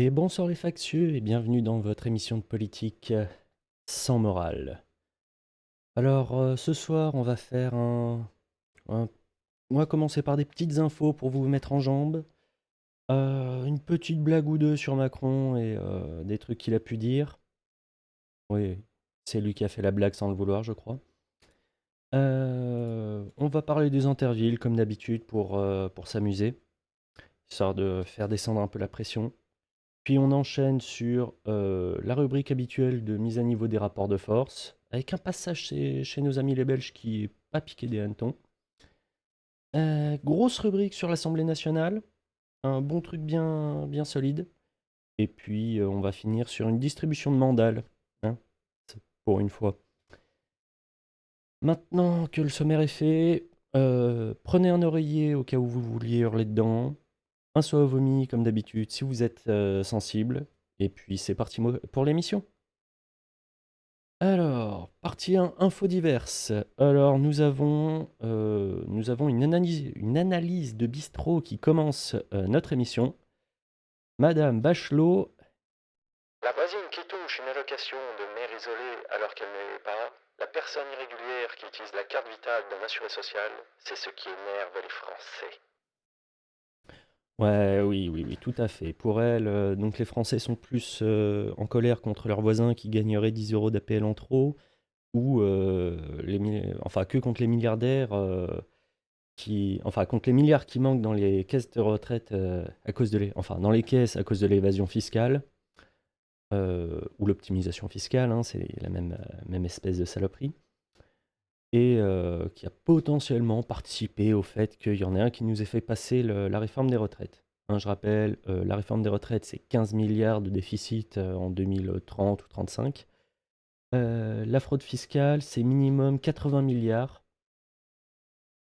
Et bonsoir les factieux et bienvenue dans votre émission de politique sans morale. Alors ce soir on va faire un- On va commencer par des petites infos pour vous mettre en jambes. Une petite blague ou deux sur Macron et des trucs qu'il a pu dire. Oui, c'est lui qui a fait la blague sans le vouloir je crois. On va parler des Intervilles comme d'habitude pour s'amuser, histoire de faire descendre un peu la pression. Puis on enchaîne sur la rubrique habituelle de mise à niveau des rapports de force, avec un passage chez nos amis les Belges qui est pas piqué des hannetons. Grosse rubrique sur l'Assemblée nationale, un bon truc bien solide. Et puis on va finir sur une distribution de mandales, hein, c'est pour une fois. Maintenant que le sommaire est fait, prenez un oreiller au cas où vous vouliez hurler dedans, un seau à vomi comme d'habitude si vous êtes sensible. Et puis c'est parti pour l'émission. Alors, partie 1, infos diverses. Alors, nous avons une analyse de bistrot qui commence notre émission. Madame Bachelot, La voisine qui touche une allocation de mère isolée alors qu'elle ne l'est pas, la personne irrégulière qui utilise la carte vitale d'un assuré social, c'est ce qui énerve les Français. ouais, oui, tout à fait. Pour elle, donc les Français sont plus en colère contre leurs voisins qui gagneraient 10 euros d'APL en trop, ou enfin que contre les milliardaires enfin contre les milliards qui manquent dans les caisses de retraite à cause enfin dans les caisses à cause de l'évasion fiscale. Ou l'optimisation fiscale, hein, c'est la même espèce de saloperie, et qui a potentiellement participé au fait qu'il y en ait un qui nous ait fait passer la réforme des retraites. Hein, je rappelle, la réforme des retraites, c'est 15 milliards de déficit en 2030 ou 35. La fraude fiscale, c'est minimum 80 milliards.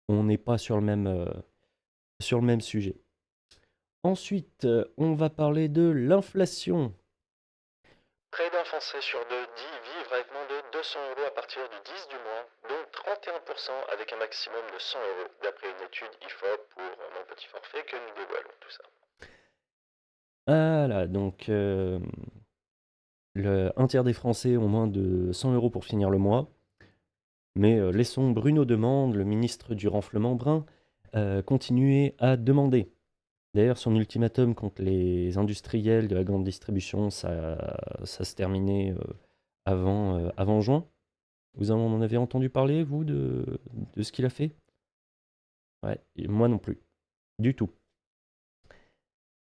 On n'est pas sur le même sujet. Ensuite, on va parler de l'inflation. Près d'un Français sur deux dit vivre avec moins de 200 euros à partir du 10 du mois, dont 31% avec un maximum de 100 euros, d'après une étude IFOP pour mon petit forfait que nous dévoilons tout ça. Voilà, donc un tiers des Français ont moins de 100 euros pour finir le mois. Mais laissons Bruno Demande, le ministre du Renflement brun, continuer à demander. D'ailleurs, son ultimatum contre les industriels de la grande distribution, ça se terminait avant juin. Vous en avez entendu parler, vous, de ce qu'il a fait? Ouais, et moi non plus. Du tout.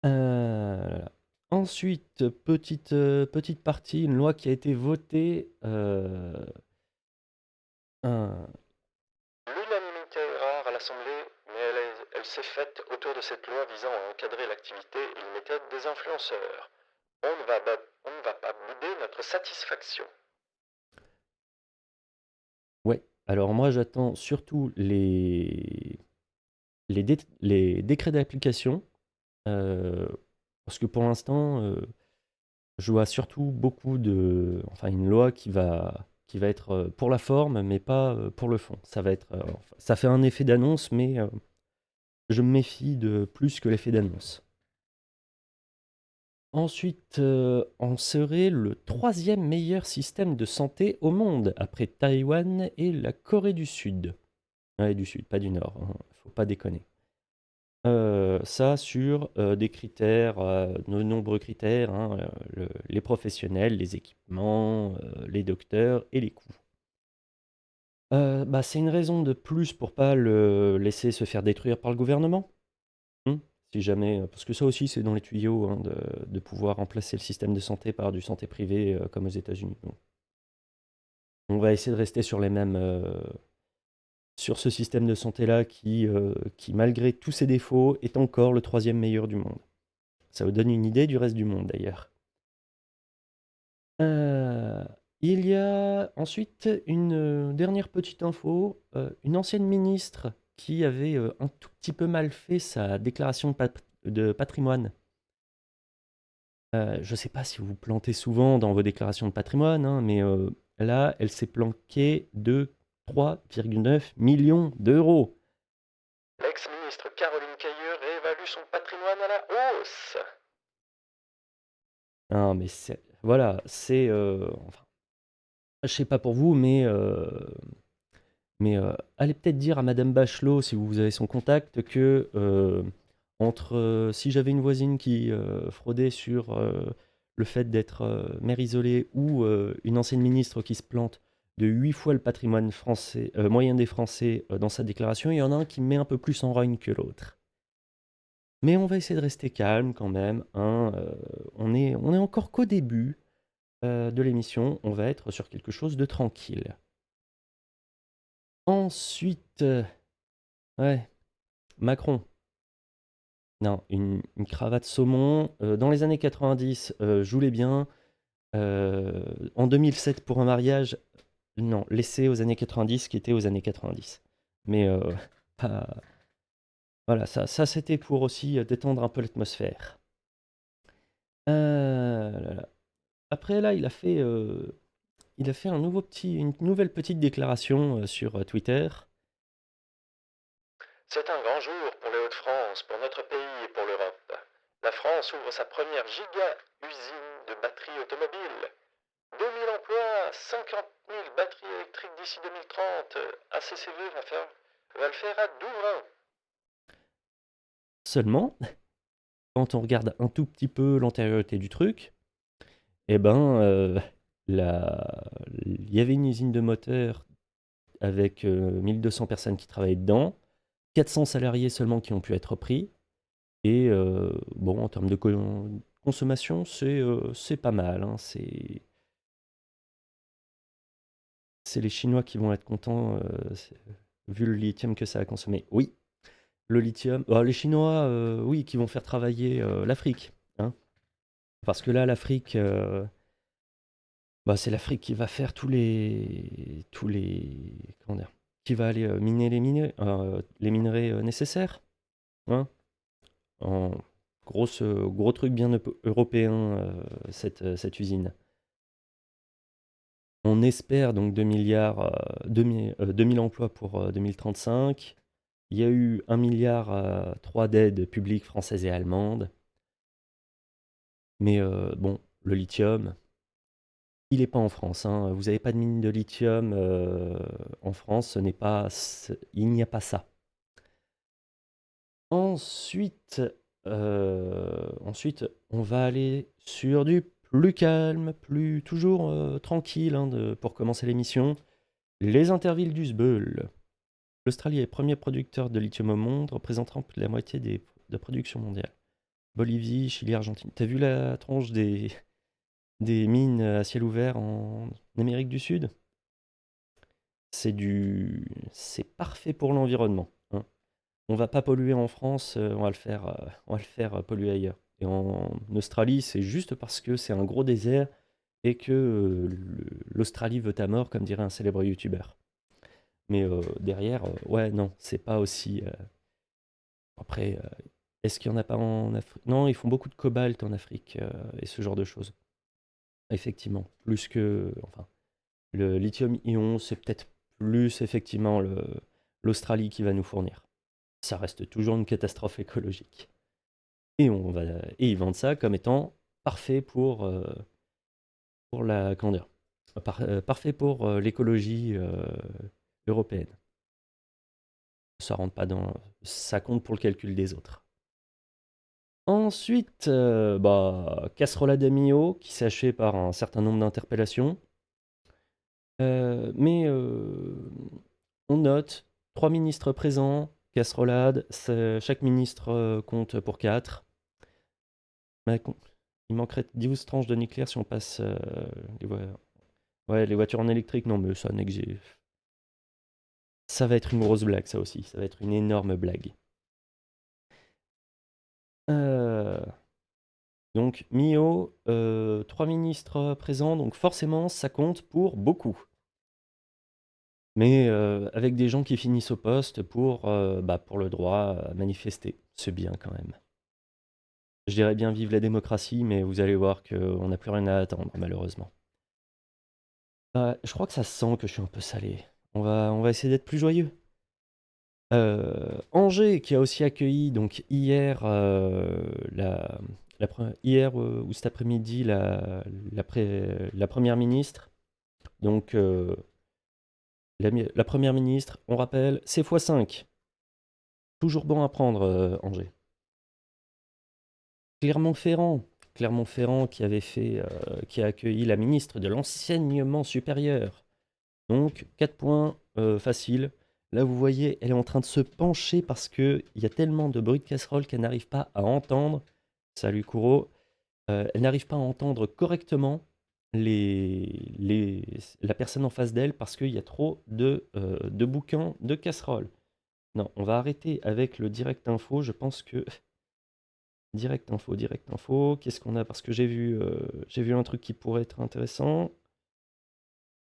Là. Ensuite, petite partie, une loi qui a été votée. Un- L'unanimité est rare à l'Assemblée, mais elle s'est faite autour de cette loi visant à encadrer l'activité et les méthodes des influenceurs. On ne va pas bouder notre satisfaction. Ouais, alors moi j'attends surtout les décrets d'application, euh, parce que pour l'instant, je vois surtout enfin une loi qui va être pour la forme, mais pas pour le fond. Enfin, ça fait un effet d'annonce, mais je me méfie de plus que l'effet d'annonce. Ensuite, on serait le troisième meilleur système de santé au monde, après Taïwan et la Corée du Sud. Ouais, du Sud, pas du Nord, hein, faut pas déconner. Ça sur des critères, de nombreux critères, hein, les professionnels, les équipements, les docteurs et les coûts. Bah, c'est une raison de plus pour pas le laisser se faire détruire par le gouvernement. Hmm. Si jamais, parce que ça aussi c'est dans les tuyaux, hein, de pouvoir remplacer le système de santé par du santé privée comme aux États-Unis. Donc, on va essayer de rester sur ce système de santé-là qui, malgré tous ses défauts, est encore le troisième meilleur du monde. Ça vous donne une idée du reste du monde d'ailleurs. Euh, il y a ensuite une dernière petite info. Une ancienne ministre qui avait un tout petit peu mal fait sa déclaration de patrimoine. Je ne sais pas si vous vous plantez souvent dans vos déclarations de patrimoine, hein, mais là, elle s'est planquée de 3,9 millions d'euros. L'ex-ministre Caroline Cailleux réévalue son patrimoine à la hausse. Non, mais voilà, enfin, je sais pas pour vous, mais allez peut-être dire à Madame Bachelot, si vous avez son contact, que si j'avais une voisine qui fraudait sur le fait d'être mère isolée ou une ancienne ministre qui se plante de 8 fois le patrimoine français, moyen des Français dans sa déclaration, il y en a un qui me met un peu plus en rogne que l'autre. Mais on va essayer de rester calme quand même, hein, on est encore qu'au début de l'émission, on va être sur quelque chose de tranquille. Ensuite, ouais, Macron. Non, une cravate saumon. Dans les années 90, je voulais bien. En 2007, pour un mariage, non, laissé aux années 90, qui était aux années 90. Mais pas- voilà, ça c'était pour aussi détendre un peu l'atmosphère. Là, là. Après, là, il a fait une nouvelle petite déclaration sur Twitter. C'est un grand jour pour les Hauts-de-France, pour notre pays et pour l'Europe. La France ouvre sa première giga-usine de batteries automobiles. 2000 emplois, 50 000 batteries électriques d'ici 2030. ACCV va le faire à Douvrin. Seulement, quand on regarde un tout petit peu l'antériorité du truc, eh ben, il y avait une usine de moteurs avec 1200 personnes qui travaillaient dedans, 400 salariés seulement qui ont pu être pris. Et bon, en termes de consommation, c'est pas mal, hein, c'est les Chinois qui vont être contents, vu le lithium que ça a consommé. Oui, le lithium. Les Chinois, oui, qui vont faire travailler l'Afrique, hein. Parce que là, l'Afrique, c'est l'Afrique qui va faire comment dire, qui va aller miner les minerais nécessaires, hein. En gros truc bien européen, cette usine. On espère donc 2 milliards, 2000 emplois pour 2035. Il y a eu 1 milliard 3 d'aides publiques françaises et allemandes. Mais bon, le lithium, il n'est pas en France, hein. Vous n'avez pas de mine de lithium en France, il n'y a pas ça. Ensuite, on va aller sur du plus calme, toujours tranquille, hein, pour commencer l'émission. Les Intervilles du Sbeul. L'Australie est le premier producteur de lithium au monde, représentant plus de la moitié de production mondiale. Bolivie, Chili, Argentine. T'as vu la tronche des mines à ciel ouvert en Amérique du Sud? C'est parfait pour l'environnement, hein. On va pas polluer en France, on va le faire polluer ailleurs. Et en Australie, c'est juste parce que c'est un gros désert et que l'Australie veut ta mort, comme dirait un célèbre youtubeur. Mais derrière, ouais, non, c'est pas aussi. Après, est-ce qu'il y en a pas en Afrique? Non, ils font beaucoup de cobalt en Afrique et ce genre de choses. Effectivement, plus que. Enfin, le lithium-ion, c'est peut-être plus effectivement l'Australie qui va nous fournir. Ça reste toujours une catastrophe écologique. Et ils vendent ça comme étant parfait pour la. Comment dire? Parfait pour l'écologie européenne. Ça rentre pas dans. Ça compte pour le calcul des autres. Ensuite, casserolade à Mio, qui s'est achevée par un certain nombre d'interpellations. Mais on note 3 ministres présents, casserolade, chaque ministre compte pour 4. Il manquerait 12 tranches de nucléaire si on passe les voitures en électrique. Non, mais ça n'existe. Ça va être une grosse blague, ça aussi. Ça va être une énorme blague. Donc, Mio, 3 ministres présents, donc forcément, ça compte pour beaucoup. Mais avec des gens qui finissent au poste pour le droit à manifester. C'est bien quand même. Je dirais bien vive la démocratie, mais vous allez voir qu'on n'a plus rien à attendre, malheureusement. Je crois que ça se sent que je suis un peu salé. On va essayer d'être plus joyeux. Angers, qui a aussi accueilli donc hier hier ou cet après-midi, la première ministre, donc la première ministre, on rappelle, c'est x5. Toujours bon à prendre, Angers. Clermont-Ferrand. Clermont-Ferrand qui a accueilli la ministre de l'Enseignement supérieur. Donc, 4 points faciles. Là, vous voyez, elle est en train de se pencher parce qu'il y a tellement de bruit de casserole qu'elle n'arrive pas à entendre. Salut Kouro. Elle n'arrive pas à entendre correctement la personne en face d'elle parce qu'il y a trop de boucans de casserole. Non, on va arrêter avec le direct info. Je pense que direct info, direct info. Qu'est-ce qu'on a? Parce que j'ai vu un truc qui pourrait être intéressant.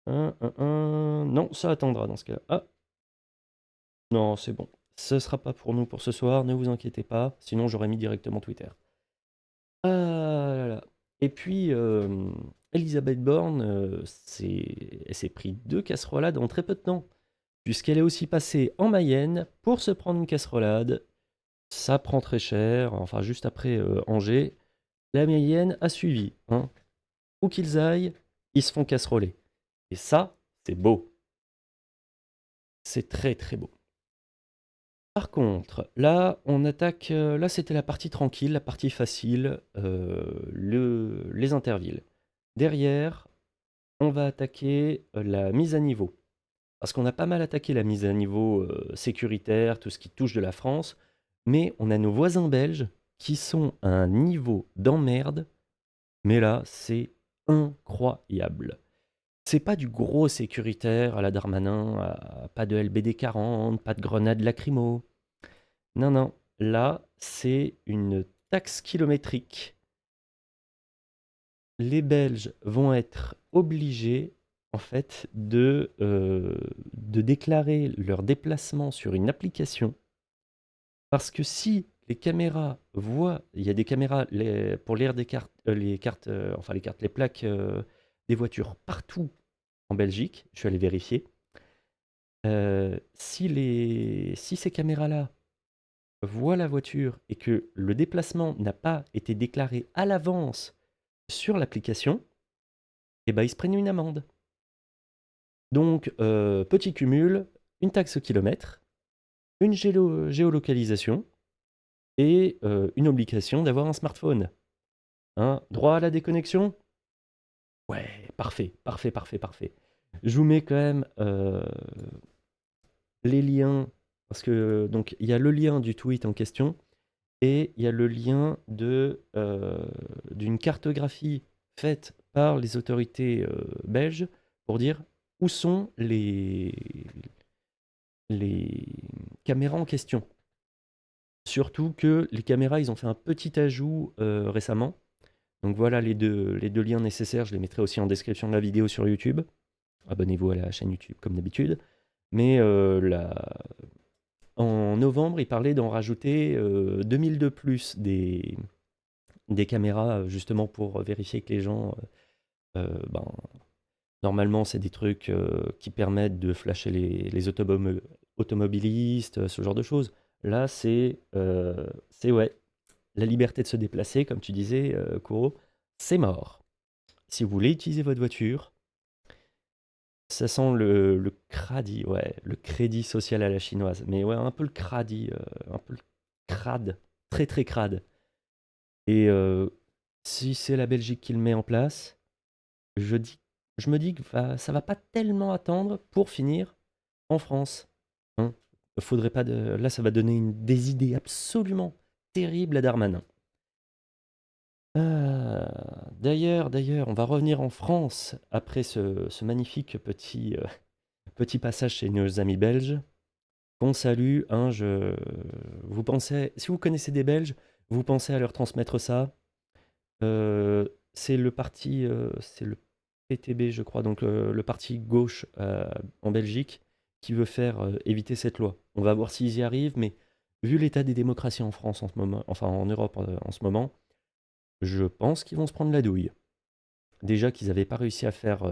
Non, ça attendra dans ce cas-là. Ah, non, c'est bon. Ce sera pas pour nous pour ce soir, ne vous inquiétez pas. Sinon, j'aurais mis directement Twitter. Ah là là. Et puis, Elisabeth Borne, elle s'est pris 2 casserolades en très peu de temps. Puisqu'elle est aussi passée en Mayenne pour se prendre une casserolade. Ça prend très cher. Enfin, juste après Angers, la Mayenne a suivi, hein. Où qu'ils aillent, ils se font casseroler. Et ça, c'est beau. C'est très très beau. Par contre, là, on attaque. Là, c'était la partie tranquille, la partie facile, les intervilles. Derrière, on va attaquer la mise à niveau. Parce qu'on a pas mal attaqué la mise à niveau sécuritaire, tout ce qui touche de la France, mais on a nos voisins belges qui sont à un niveau d'emmerde, mais là, c'est incroyable. C'est pas du gros sécuritaire à la Darmanin, pas de LBD 40, pas de grenades lacrymo. Non, non, là, c'est une taxe kilométrique. Les Belges vont être obligés, en fait, de déclarer leur déplacement sur une application. Parce que si les caméras voient, il y a des caméras pour lire des cartes, les plaques des voitures partout en Belgique, je suis allé vérifier. Si ces caméras-là voient la voiture et que le déplacement n'a pas été déclaré à l'avance sur l'application, eh ben, ils se prennent une amende. Donc, petit cumul, une taxe au kilomètre, une géolocalisation et une obligation d'avoir un smartphone. Hein, droit à la déconnexion? Ouais, parfait, parfait, parfait, parfait. Je vous mets quand même les liens, parce que donc il y a le lien du tweet en question et il y a le lien d'une cartographie faite par les autorités belges pour dire où sont les caméras en question. Surtout que les caméras, ils ont fait un petit ajout récemment. Donc voilà les deux liens nécessaires, je les mettrai aussi en description de la vidéo sur YouTube. Abonnez-vous à la chaîne YouTube comme d'habitude. Mais en novembre, il parlait d'en rajouter 2000 de plus des caméras, justement pour vérifier que les gens, ben, normalement, c'est des trucs qui permettent de flasher les automobilistes, ce genre de choses. Là, c'est ouais, la liberté de se déplacer, comme tu disais, Kouro, c'est mort. Si vous voulez utiliser votre voiture, ça sent le cradi, ouais, le crédit social à la chinoise. Mais ouais, un peu le cradi, un peu le crade, très très crade. Et si c'est la Belgique qui le met en place, je dis, je me dis que ça va pas tellement attendre pour finir en France. Hein. Faudrait pas de... Là, ça va donner des idées absolument terribles à Darmanin. D'ailleurs, on va revenir en France après ce magnifique petit passage chez nos amis belges. Qu'on salue, hein, si vous connaissez des Belges, vous pensez à leur transmettre ça. C'est le PTB, je crois, donc le parti gauche en Belgique, qui veut faire éviter cette loi. On va voir s'ils y arrivent, mais vu l'état des démocraties en France en ce moment, enfin en Europe en ce moment, je pense qu'ils vont se prendre la douille. Déjà qu'ils n'avaient pas réussi à faire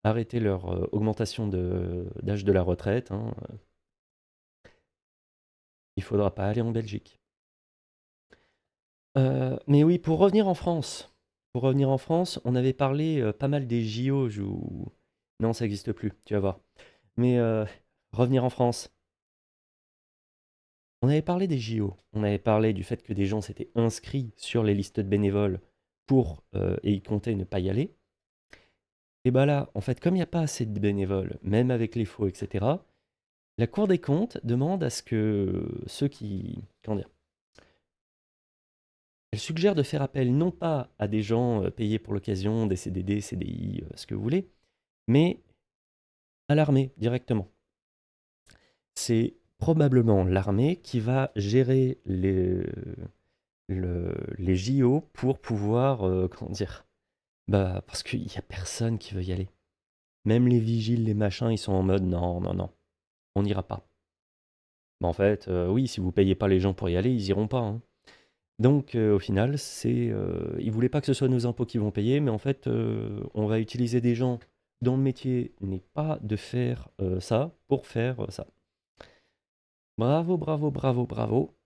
arrêter leur augmentation d'âge de la retraite, hein, il faudra pas aller en Belgique. Mais oui, pour revenir en France, on avait parlé, pas mal des JO, non, ça existe plus, tu vas voir. Mais revenir en France, on avait parlé des JO, on avait parlé du fait que des gens s'étaient inscrits sur les listes de bénévoles et ils comptaient ne pas y aller. Et bah là, en fait, comme il y a pas assez de bénévoles, même avec les faux et cetera, la Cour des comptes demande à ce que ceux qui comment dire? Elle suggère de faire appel non pas à des gens, payés pour l'occasion, des CDD, CDI, ce que vous voulez, mais à l'armée directement. C'est probablement l'armée qui va gérer les JO pour pouvoir, comment dire? Bah, parce qu'il y a personne qui veut y aller. Même les vigiles, les machins, ils sont en mode: «Non, non, non, on n'ira pas». Bah, en fait, oui, si vous payez pas les gens pour y aller, ils iront pas, hein. Donc au final, ils voulaient pas que ce soit nos impôts qui vont payer, mais en fait, on va utiliser des gens dont le métier n'est pas de faire, ça, pour faire, ça. Bravo, bravo, bravo, bravo.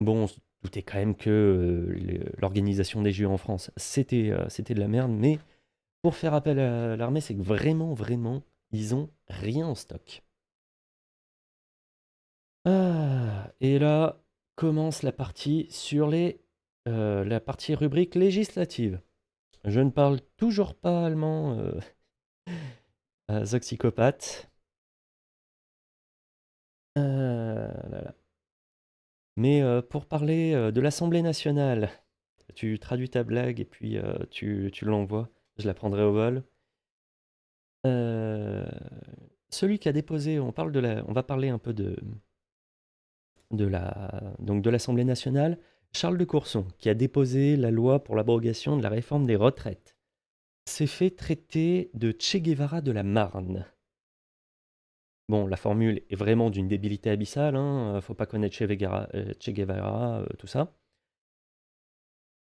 Bon, on se doutait quand même que, l'organisation des JO en France, c'était de la merde, mais pour faire appel à l'armée, c'est que vraiment, vraiment, ils ont rien en stock. Ah et là, commence la partie rubrique législative. Je ne parle toujours pas allemand, Zoxycopathe. Là là. Mais, pour parler, de l'Assemblée nationale, tu traduis ta blague et puis, tu l'envoies. Je la prendrai au vol. Heu, celui qui a déposé on va parler un peu de l'Assemblée nationale. Charles de Courson, qui a déposé la loi pour l'abrogation de la réforme des retraites, s'est fait traiter de Che Guevara de la Marne. Bon, la formule est vraiment d'une débilité abyssale, hein, faut pas connaître Che Guevara, tout ça.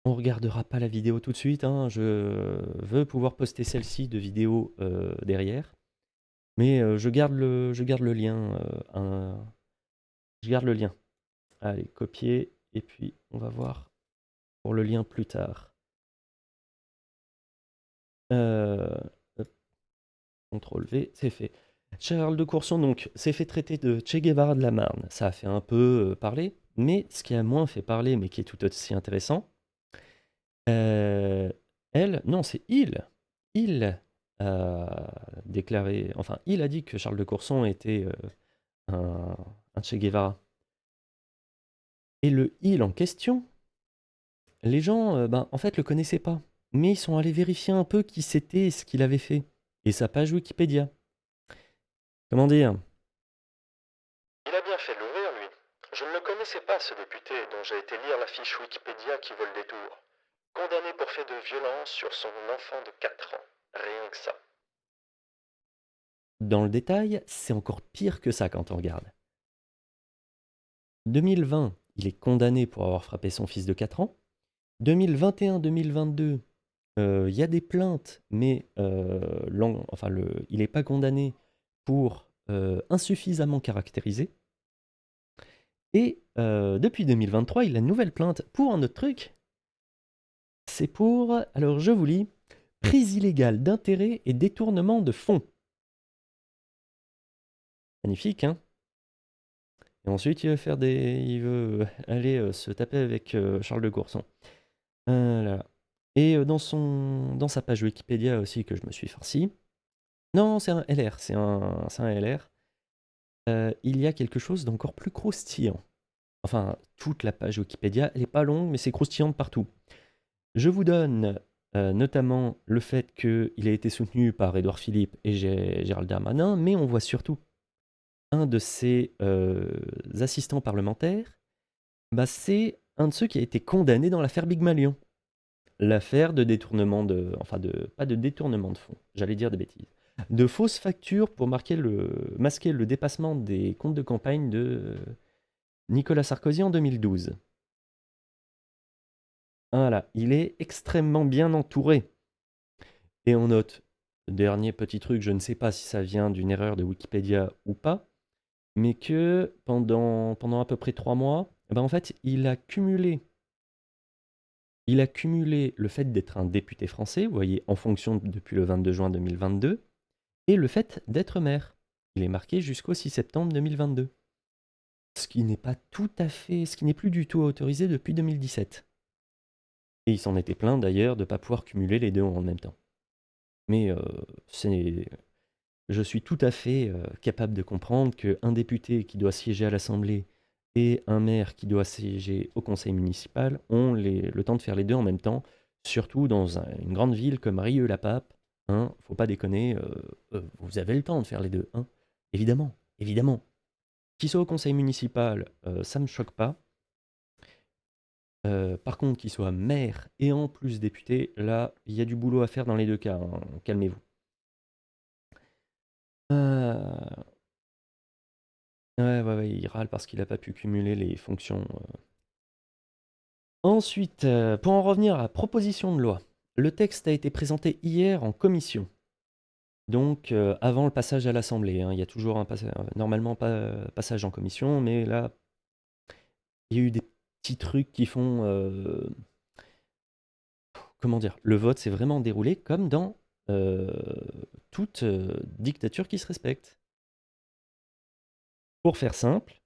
On regardera pas la vidéo tout de suite, hein, je veux pouvoir poster celle-ci de vidéo, derrière. Mais, je garde le lien, je garde le lien. Allez, copier et puis on va voir pour le lien plus tard. Hop, contrôle V, c'est fait. Charles de Courson donc s'est fait traiter de Che Guevara de la Marne. Ça a fait un peu, parler, mais ce qui a moins fait parler, mais qui est tout aussi intéressant, heu, non, c'est il. Il a déclaré enfin, il a dit que Charles de Courson était, un Che Guevara et le «il» en question, les gens, ben, en fait, le connaissaient pas, mais ils sont allés vérifier un peu qui c'était et ce qu'il avait fait et sa page Wikipédia. Comment dire? Il a bien fait de l'ouvrir, lui. Je ne le connaissais pas, ce député, dont j'ai été lire la fiche Wikipédia qui vaut le détour. Condamné pour fait de violence sur son enfant de 4 ans. Rien que ça. Dans le détail, c'est encore pire que ça quand on regarde. 2020, il est condamné pour avoir frappé son fils de 4 ans. 2021-2022, il y a des plaintes, mais il n'est pas condamné pour insuffisamment caractérisé. Et depuis 2023, il a une nouvelle plainte pour un autre truc. C'est pour, alors je vous lis, prise illégale d'intérêts et détournement de fonds. Magnifique, hein? Et ensuite, il veut aller se taper avec Charles de Courson. Là. Et dans sa page Wikipédia aussi que je me suis farci. Non, c'est un LR, c'est un LR. Il y a quelque chose d'encore plus croustillant. Enfin, toute la page Wikipédia, elle n'est pas longue, mais c'est croustillant de partout. Je vous donne notamment le fait qu'il a été soutenu par Édouard Philippe et Gérald Darmanin, mais on voit surtout un de ses assistants parlementaires, bah, c'est un de ceux qui a été condamné dans l'affaire Big Malion. L'affaire de détournement enfin pas de détournement de fonds, j'allais dire des bêtises. De fausses factures pour masquer le dépassement des comptes de campagne de Nicolas Sarkozy en 2012. Voilà, il est extrêmement bien entouré. Et on note, dernier petit truc, je ne sais pas si ça vient d'une erreur de Wikipédia ou pas, mais que pendant à peu près 3 mois, eh ben en fait, il a cumulé il a cumulé le fait d'être un député français, vous voyez, en fonction depuis le 22 juin 2022, et le fait d'être maire. Il est marqué jusqu'au 6 septembre 2022. Ce qui n'est pas tout à fait, ce qui n'est plus du tout autorisé depuis 2017. Et il s'en était plaint d'ailleurs de ne pas pouvoir cumuler les deux en même temps. Mais je suis tout à fait capable de comprendre qu'un député qui doit siéger à l'Assemblée et un maire qui doit siéger au conseil municipal ont le temps de faire les deux en même temps, surtout dans une grande ville comme Rieux-la-Pape. Hein, faut pas déconner, vous avez le temps de faire les deux. Hein, évidemment, évidemment. Qu'il soit au conseil municipal, ça me choque pas. Par contre, qu'il soit maire et en plus député, là, il y a du boulot à faire dans les deux cas. Hein, calmez-vous. Ouais, il râle parce qu'il n'a pas pu cumuler les fonctions. Ensuite, pour en revenir à la proposition de loi, le texte a été présenté hier en commission. Donc, avant le passage à l'Assemblée. Hein. Il y a toujours normalement pas passage en commission, mais là, il y a eu des petits trucs qui font... comment dire? Le vote s'est vraiment déroulé comme dans toute dictature qui se respecte. Pour faire simple,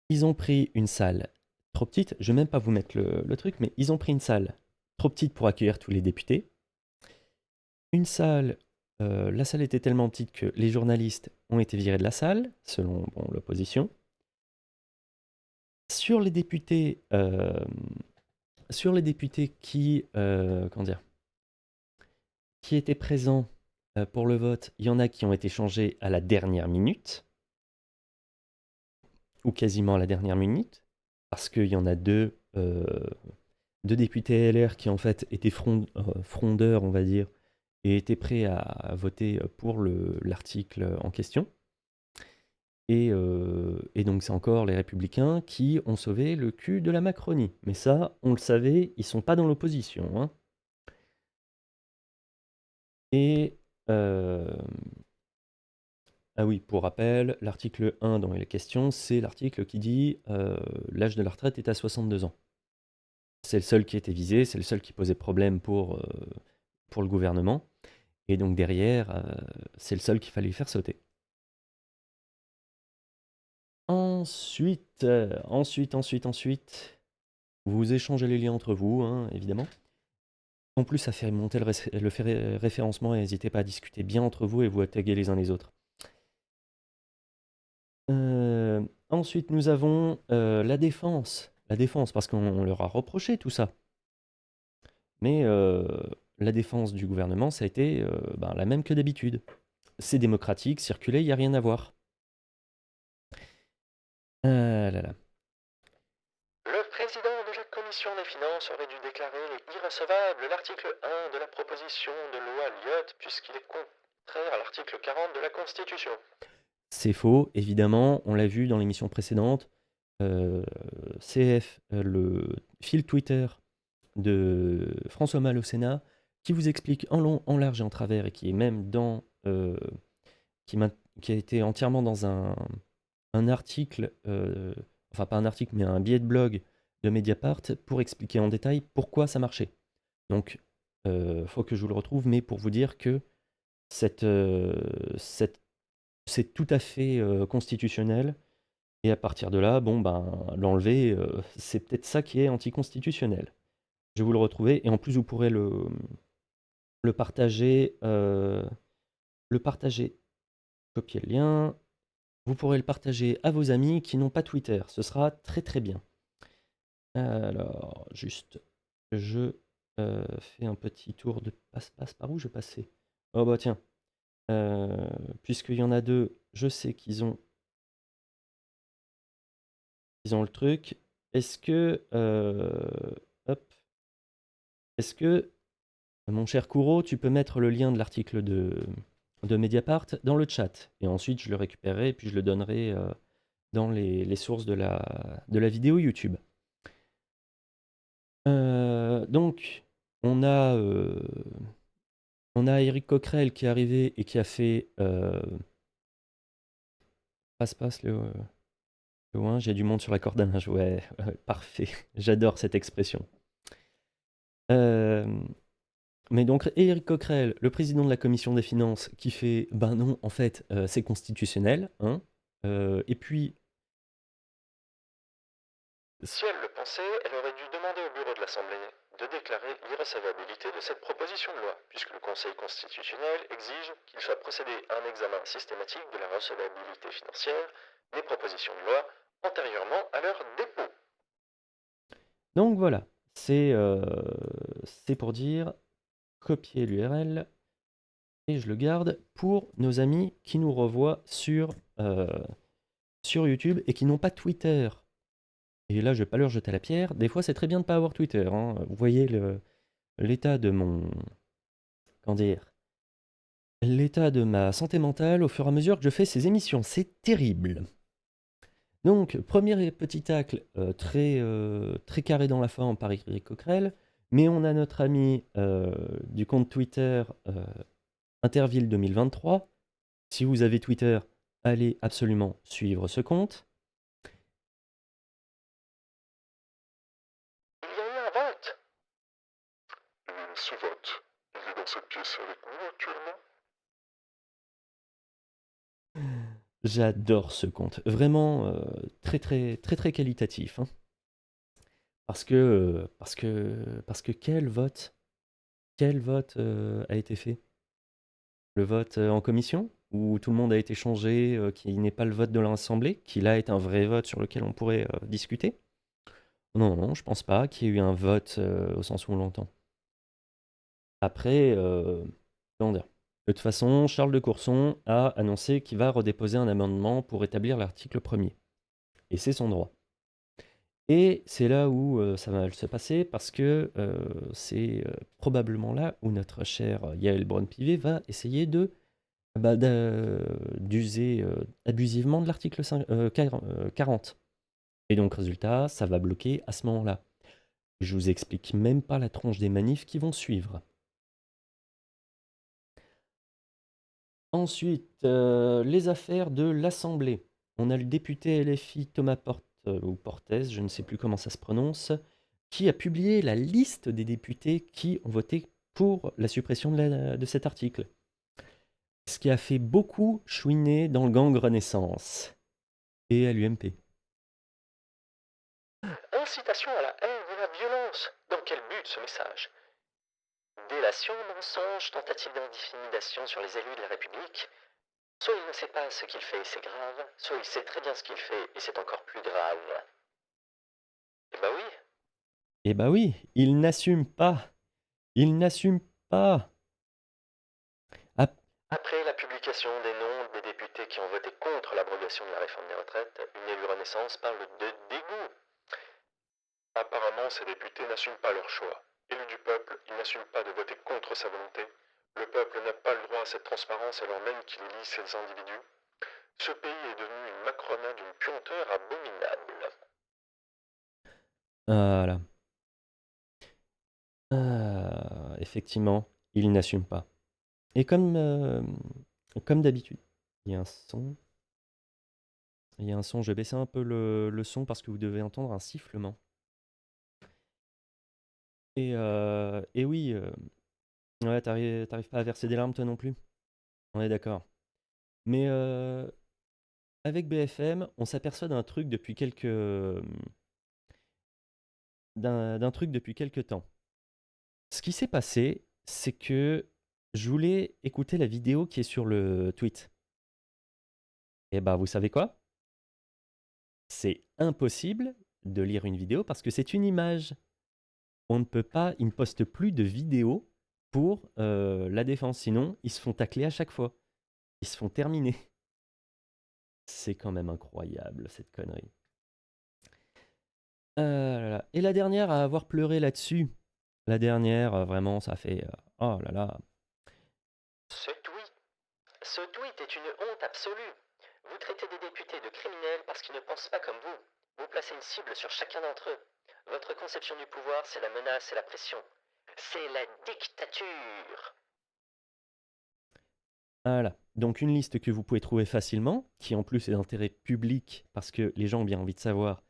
ils ont pris une salle trop petite, je ne vais même pas vous mettre le truc, mais ils ont pris une salle trop petite pour accueillir tous les députés. Une salle, la salle était tellement petite que les journalistes ont été virés de la salle, selon l'opposition. Sur les députés qui, comment dire, qui étaient présents pour le vote, il y en a qui ont été changés à la dernière minute, ou quasiment à la dernière minute, parce qu'il y en a deux députés LR qui en fait étaient frondeurs, on va dire, et étaient prêts à voter pour l'article en question. Et donc c'est encore les Républicains qui ont sauvé le cul de la Macronie. Mais ça, on le savait, ils sont pas dans l'opposition. Hein. Et ah oui, pour rappel, l'article 1 dont il est question, c'est l'article qui dit l'âge de la retraite est à 62 ans. C'est le seul qui était visé, c'est le seul qui posait problème pour le gouvernement. Et donc derrière, c'est le seul qu'il fallait faire sauter. Ensuite, vous échangez les liens entre vous, hein, évidemment. En plus, ça fait monter le référencement et n'hésitez pas à discuter bien entre vous et vous à taguer les uns les autres. Ensuite, nous avons la défense. La défense, parce qu'on leur a reproché tout ça. Mais la défense du gouvernement, ça a été la même que d'habitude. C'est démocratique, circuler, il n'y a rien à voir. Là, là. Le président de la commission des finances aurait dû déclarer irrecevable l'article 1 de la proposition de loi Lyotte puisqu'il est contraire à l'article 40 de la Constitution. C'est faux, évidemment, on l'a vu dans l'émission précédente. CF, le fil Twitter de François Malle au Sénat, qui vous explique en long, en large et en travers, et qui est même dans... qui a été entièrement dans un article, enfin pas un article, mais un billet de blog de Mediapart, pour expliquer en détail pourquoi ça marchait. Donc, faut que je vous le retrouve, mais pour vous dire que c'est tout à fait constitutionnel, et à partir de là, l'enlever, c'est peut-être ça qui est anticonstitutionnel. Je vais vous le retrouver, et en plus vous pourrez le partager, copier le lien, vous pourrez le partager à vos amis qui n'ont pas Twitter, ce sera très très bien. Alors, juste, je fais un petit tour de passe-passe, par où je passais? Oh bah tiens, puisqu'il y en a deux, je sais qu'ils ont le truc. Est-ce que, est-ce que, mon cher Kouro, tu peux mettre le lien de l'article de Mediapart dans le chat? Et ensuite, je le récupérerai et puis je le donnerai dans les sources de la vidéo YouTube. Donc, on a Éric Coquerel qui est arrivé et qui a fait passe-passe, Léo. Loin, j'ai du monde sur la corde à linge. Ouais, ouais, parfait. J'adore cette expression. Euh, mais donc, Éric Coquerel, le président de la commission des finances, qui fait ben non, en fait, c'est constitutionnel. Hein. Et puis, Si elle le pensait, elle aurait dû demander au bureau de l'Assemblée de déclarer l'irrecevabilité de cette proposition de loi, puisque le Conseil constitutionnel exige qu'il soit procédé à un examen systématique de la recevabilité financière des propositions de loi antérieurement à leur dépôt. donc voilà, c'est pour dire copier l'URL et je le garde pour nos amis qui nous revoient sur YouTube et qui n'ont pas Twitter. Et là, je vais pas leur jeter la pierre. Des fois, c'est très bien de ne pas avoir Twitter. Hein. Vous voyez l'état de mon... Comment dire? L'état de ma santé mentale au fur et à mesure que je fais ces émissions. C'est terrible. Donc, premier et petit tacle très carré dans la forme par Eric Coquerel. Mais on a notre ami du compte Twitter Interville 2023. Si vous avez Twitter, allez absolument suivre ce compte. Il y a eu un vote. Ce vote, il est dans cette pièce avec nous actuellement. J'adore ce compte. Vraiment très qualitatif. Hein. Parce que quel vote a été fait? Le vote en commission, où tout le monde a été changé, qui n'est pas le vote de l'Assemblée, qui là est un vrai vote sur lequel on pourrait discuter? Non, non, je pense pas qu'il y ait eu un vote au sens où on l'entend. Après, comment dire? De toute façon, Charles de Courson a annoncé qu'il va redéposer un amendement pour établir l'article 1er. Et c'est son droit. Et c'est là où ça va mal se passer parce que c'est probablement là où notre cher Yael Braun-Pivet va essayer d'user abusivement de l'article 40. Et donc, résultat, ça va bloquer à ce moment-là. Je vous explique même pas la tronche des manifs qui vont suivre. Ensuite, les affaires de l'Assemblée. On a le député LFI Thomas Porte, ou Portes, je ne sais plus comment ça se prononce, qui a publié la liste des députés qui ont voté pour la suppression de cet article. Ce qui a fait beaucoup chouiner dans le gang Renaissance et à l'UMP. Incitation à la haine et à la violence. Dans quel but ce message? Délation, mensonge, tentative d'intimidation sur les élus de la République. Soit il ne sait pas ce qu'il fait et c'est grave, soit il sait très bien ce qu'il fait et c'est encore plus grave. Eh bah oui. Eh bah oui, il n'assume pas. Il n'assume pas. Après la publication des noms des députés qui ont voté contre l'abrogation de la réforme des retraites, une élue Renaissance parle de dégoût. Apparemment, ces députés n'assument pas leur choix. Élus du peuple, ils n'assument pas de voter contre sa volonté. Le peuple n'a pas le droit à cette transparence alors même qu'il élit ces individus. Ce pays est devenu une macronade d'une puanteur abominable. Voilà. Effectivement, il n'assume pas. Et comme d'habitude, il y a un son. Il y a un son, je vais baisser un peu le son parce que vous devez entendre un sifflement. Et oui, ouais, t'arrives pas à verser des larmes toi non plus. On est d'accord. Mais avec BFM, on s'aperçoit d'un truc depuis quelques temps. Ce qui s'est passé, c'est que je voulais écouter la vidéo qui est sur le tweet. Et bah, vous savez quoi? C'est impossible de lire une vidéo parce que c'est une image. On ne peut pas, ils ne postent plus de vidéos pour la défense. Sinon, ils se font tacler à chaque fois. Ils se font terminer. C'est quand même incroyable, cette connerie. Là là. Et la dernière à avoir pleuré là-dessus, la dernière, vraiment, ça fait... oh là là. Ce tweet est une honte absolue. Vous traitez des députés de criminels parce qu'ils ne pensent pas comme vous. Vous placez une cible sur chacun d'entre eux. Votre conception du pouvoir, c'est la menace et la pression. C'est la dictature. Voilà. Donc une liste que vous pouvez trouver facilement, qui en plus est d'intérêt public parce que les gens ont bien envie de savoir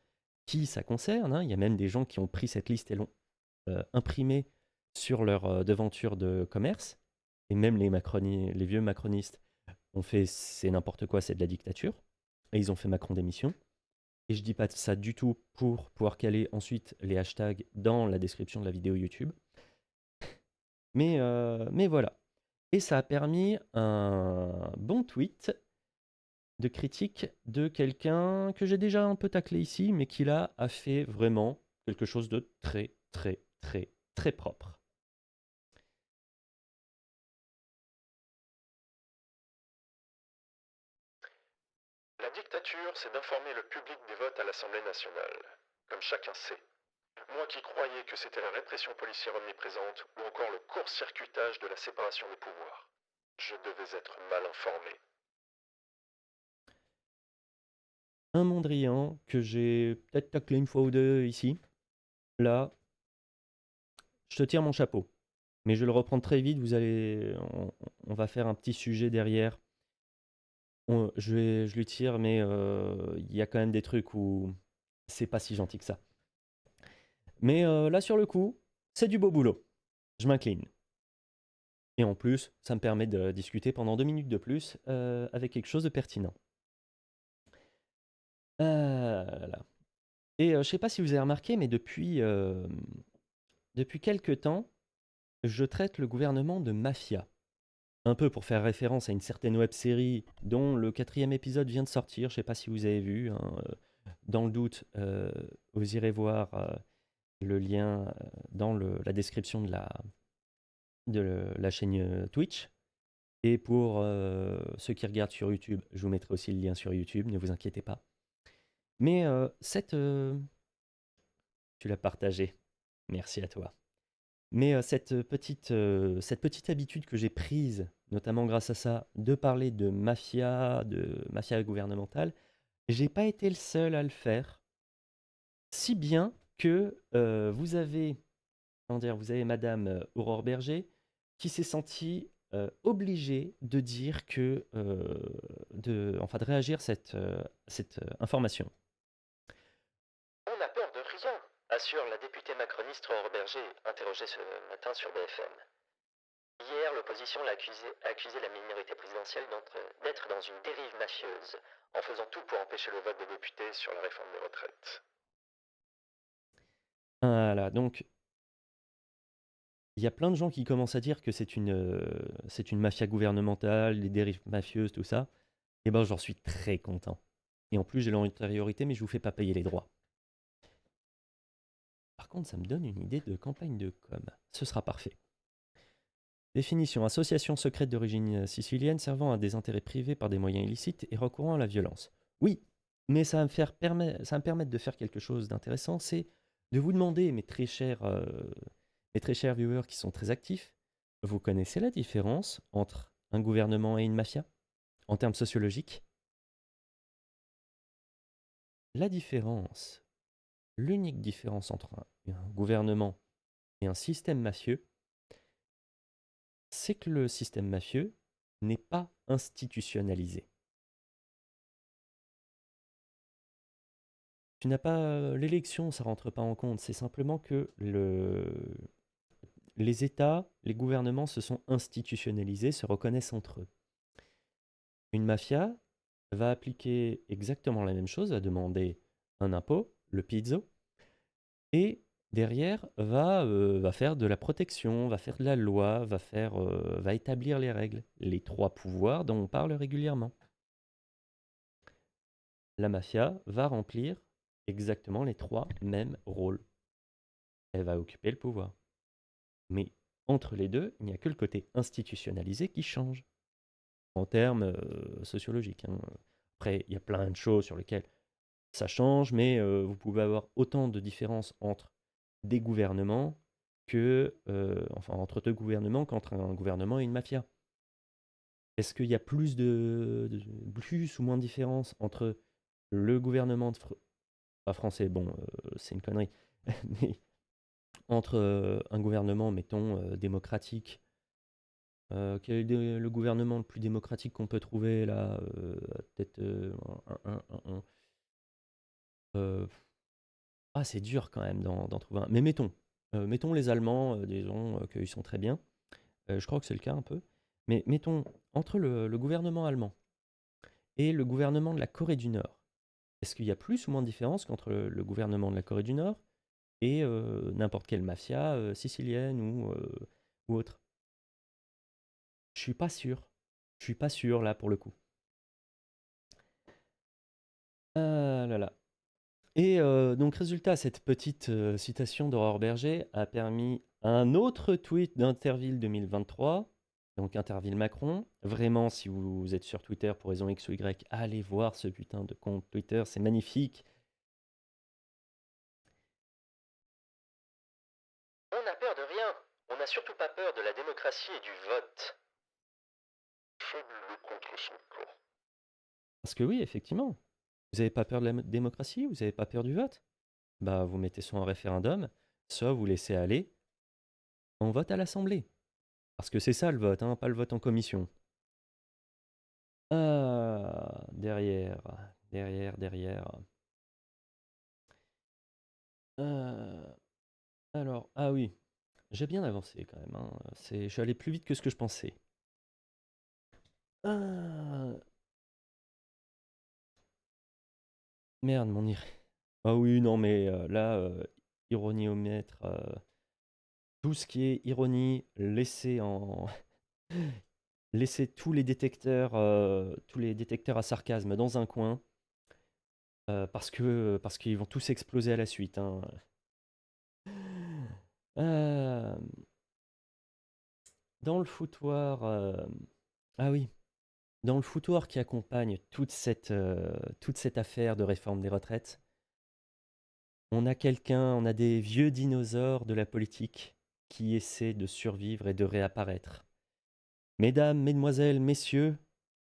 qui ça concerne, hein. Il y a même des gens qui ont pris cette liste et l'ont imprimée sur leur devanture de commerce. Et même les vieux macronistes ont fait c'est n'importe quoi, c'est de la dictature. Et ils ont fait Macron démission. Et je dis pas ça du tout pour pouvoir caler ensuite les hashtags dans la description de la vidéo YouTube. Mais voilà. Et ça a permis un bon tweet de critique de quelqu'un que j'ai déjà un peu taclé ici, mais qui là a fait vraiment quelque chose de très, très, très, très propre. La dictature, c'est d'informer le public des votes à l'Assemblée nationale. Comme chacun sait. Moi qui croyais que c'était la répression policière omniprésente ou encore le court-circuitage de la séparation des pouvoirs. Je devais être mal informé. Un Mondrian que j'ai peut-être taclé une fois ou deux ici. Là, je te tire mon chapeau. Mais je vais le reprendre très vite. On va faire un petit sujet derrière. Je lui tire, mais il y a quand même des trucs où c'est pas si gentil que ça. Mais là, sur le coup, c'est du beau boulot. Je m'incline. Et en plus, ça me permet de discuter pendant 2 minutes de plus avec quelque chose de pertinent. Là. Et je sais pas si vous avez remarqué, mais depuis quelque temps, je traite le gouvernement de mafia. Un peu pour faire référence à une certaine web-série dont le 4e épisode vient de sortir. Je sais pas si vous avez vu, hein, dans le doute, vous irez voir le lien dans la description de la chaîne Twitch. Et pour ceux qui regardent sur YouTube, je vous mettrai aussi le lien sur YouTube, ne vous inquiétez pas. Mais tu l'as partagé, merci à toi. Mais cette petite habitude que j'ai prise, notamment grâce à ça, de parler de mafia gouvernementale, j'ai pas été le seul à le faire. Si bien que vous avez Madame Aurore Berger qui s'est sentie obligée de dire de réagir cette information. On n'a peur de rien, assure la députée macroniste Aurore Berger, interrogée ce matin sur BFM. Hier, l'opposition l'a accusé la minorité présidentielle d'être dans une dérive mafieuse, en faisant tout pour empêcher le vote des députés sur la réforme des retraites. Voilà, donc il y a plein de gens qui commencent à dire que c'est une mafia gouvernementale, des dérives mafieuses, tout ça. Et ben j'en suis très content. Et en plus j'ai l'antériorité, mais je vous fais pas payer les droits. Par contre, ça me donne une idée de campagne de com. Ce sera parfait. Définition: association secrète d'origine sicilienne servant à des intérêts privés par des moyens illicites et recourant à la violence. Oui, mais ça va me permettre de faire quelque chose d'intéressant, c'est de vous demander, mes très chers viewers qui sont très actifs, vous connaissez la différence entre un gouvernement et une mafia en termes sociologiques? La différence, l'unique différence entre un gouvernement et un système mafieux, c'est que le système mafieux n'est pas institutionnalisé. Tu n'as pas l'élection, ça rentre pas en compte. C'est simplement que les États, les gouvernements se sont institutionnalisés, se reconnaissent entre eux. Une mafia va appliquer exactement la même chose, va demander un impôt, le pizzo, et derrière va faire de la protection, va faire de la loi, va établir les règles, les 3 pouvoirs dont on parle régulièrement. La mafia va remplir exactement les 3 mêmes rôles. Elle va occuper le pouvoir. Mais entre les deux, il n'y a que le côté institutionnalisé qui change, en termes sociologiques, hein. Après, il y a plein de choses sur lesquelles ça change, mais vous pouvez avoir autant de différences entre des gouvernements entre deux gouvernements qu'entre un gouvernement et une mafia. Est-ce qu'il y a plus ou moins de différences entre le gouvernement pas français, bon, c'est une connerie, mais entre un gouvernement, mettons, démocratique Quel est le gouvernement le plus démocratique qu'on peut trouver là? Peut-être euh, ah, c'est dur quand même d'en trouver un. Mais mettons les Allemands, disons qu'ils sont très bien. Je crois que c'est le cas un peu. Mais mettons, entre le gouvernement allemand et le gouvernement de la Corée du Nord, est-ce qu'il y a plus ou moins de différence qu'entre le gouvernement de la Corée du Nord et n'importe quelle mafia sicilienne ou autre? Je suis pas sûr. Je suis pas sûr là pour le coup. Ah là là. Et donc résultat, cette petite citation d'Aurore Berger a permis un autre tweet d'Interville 2023, donc Interville Macron. Vraiment, si vous êtes sur Twitter pour raison X ou Y, allez voir ce putain de compte Twitter, c'est magnifique. On n'a peur de rien. On n'a surtout pas peur de la démocratie et du vote. Fabuleux contre son camp. Parce que oui, effectivement, vous n'avez pas peur de la démocratie, vous n'avez pas peur du vote. Bah, vous mettez soit en référendum, soit vous laissez aller en vote à l'Assemblée. Parce que c'est ça le vote, hein, pas le vote en commission. Ah, derrière. Euh, alors, ah oui, j'ai bien avancé quand même, hein. Je suis allé plus vite que ce que je pensais. Ah, merde, mon ir. Ah oui, non, mais là, ironiomètre, tout ce qui est ironie, laissez tous les détecteurs à sarcasme dans un coin, parce qu'ils vont tous exploser à la suite, hein. Euh, dans le foutoir, ah oui, dans le foutoir qui accompagne toute cette affaire de réforme des retraites, on a des vieux dinosaures de la politique qui essaient de survivre et de réapparaître. Mesdames, mesdemoiselles, messieurs,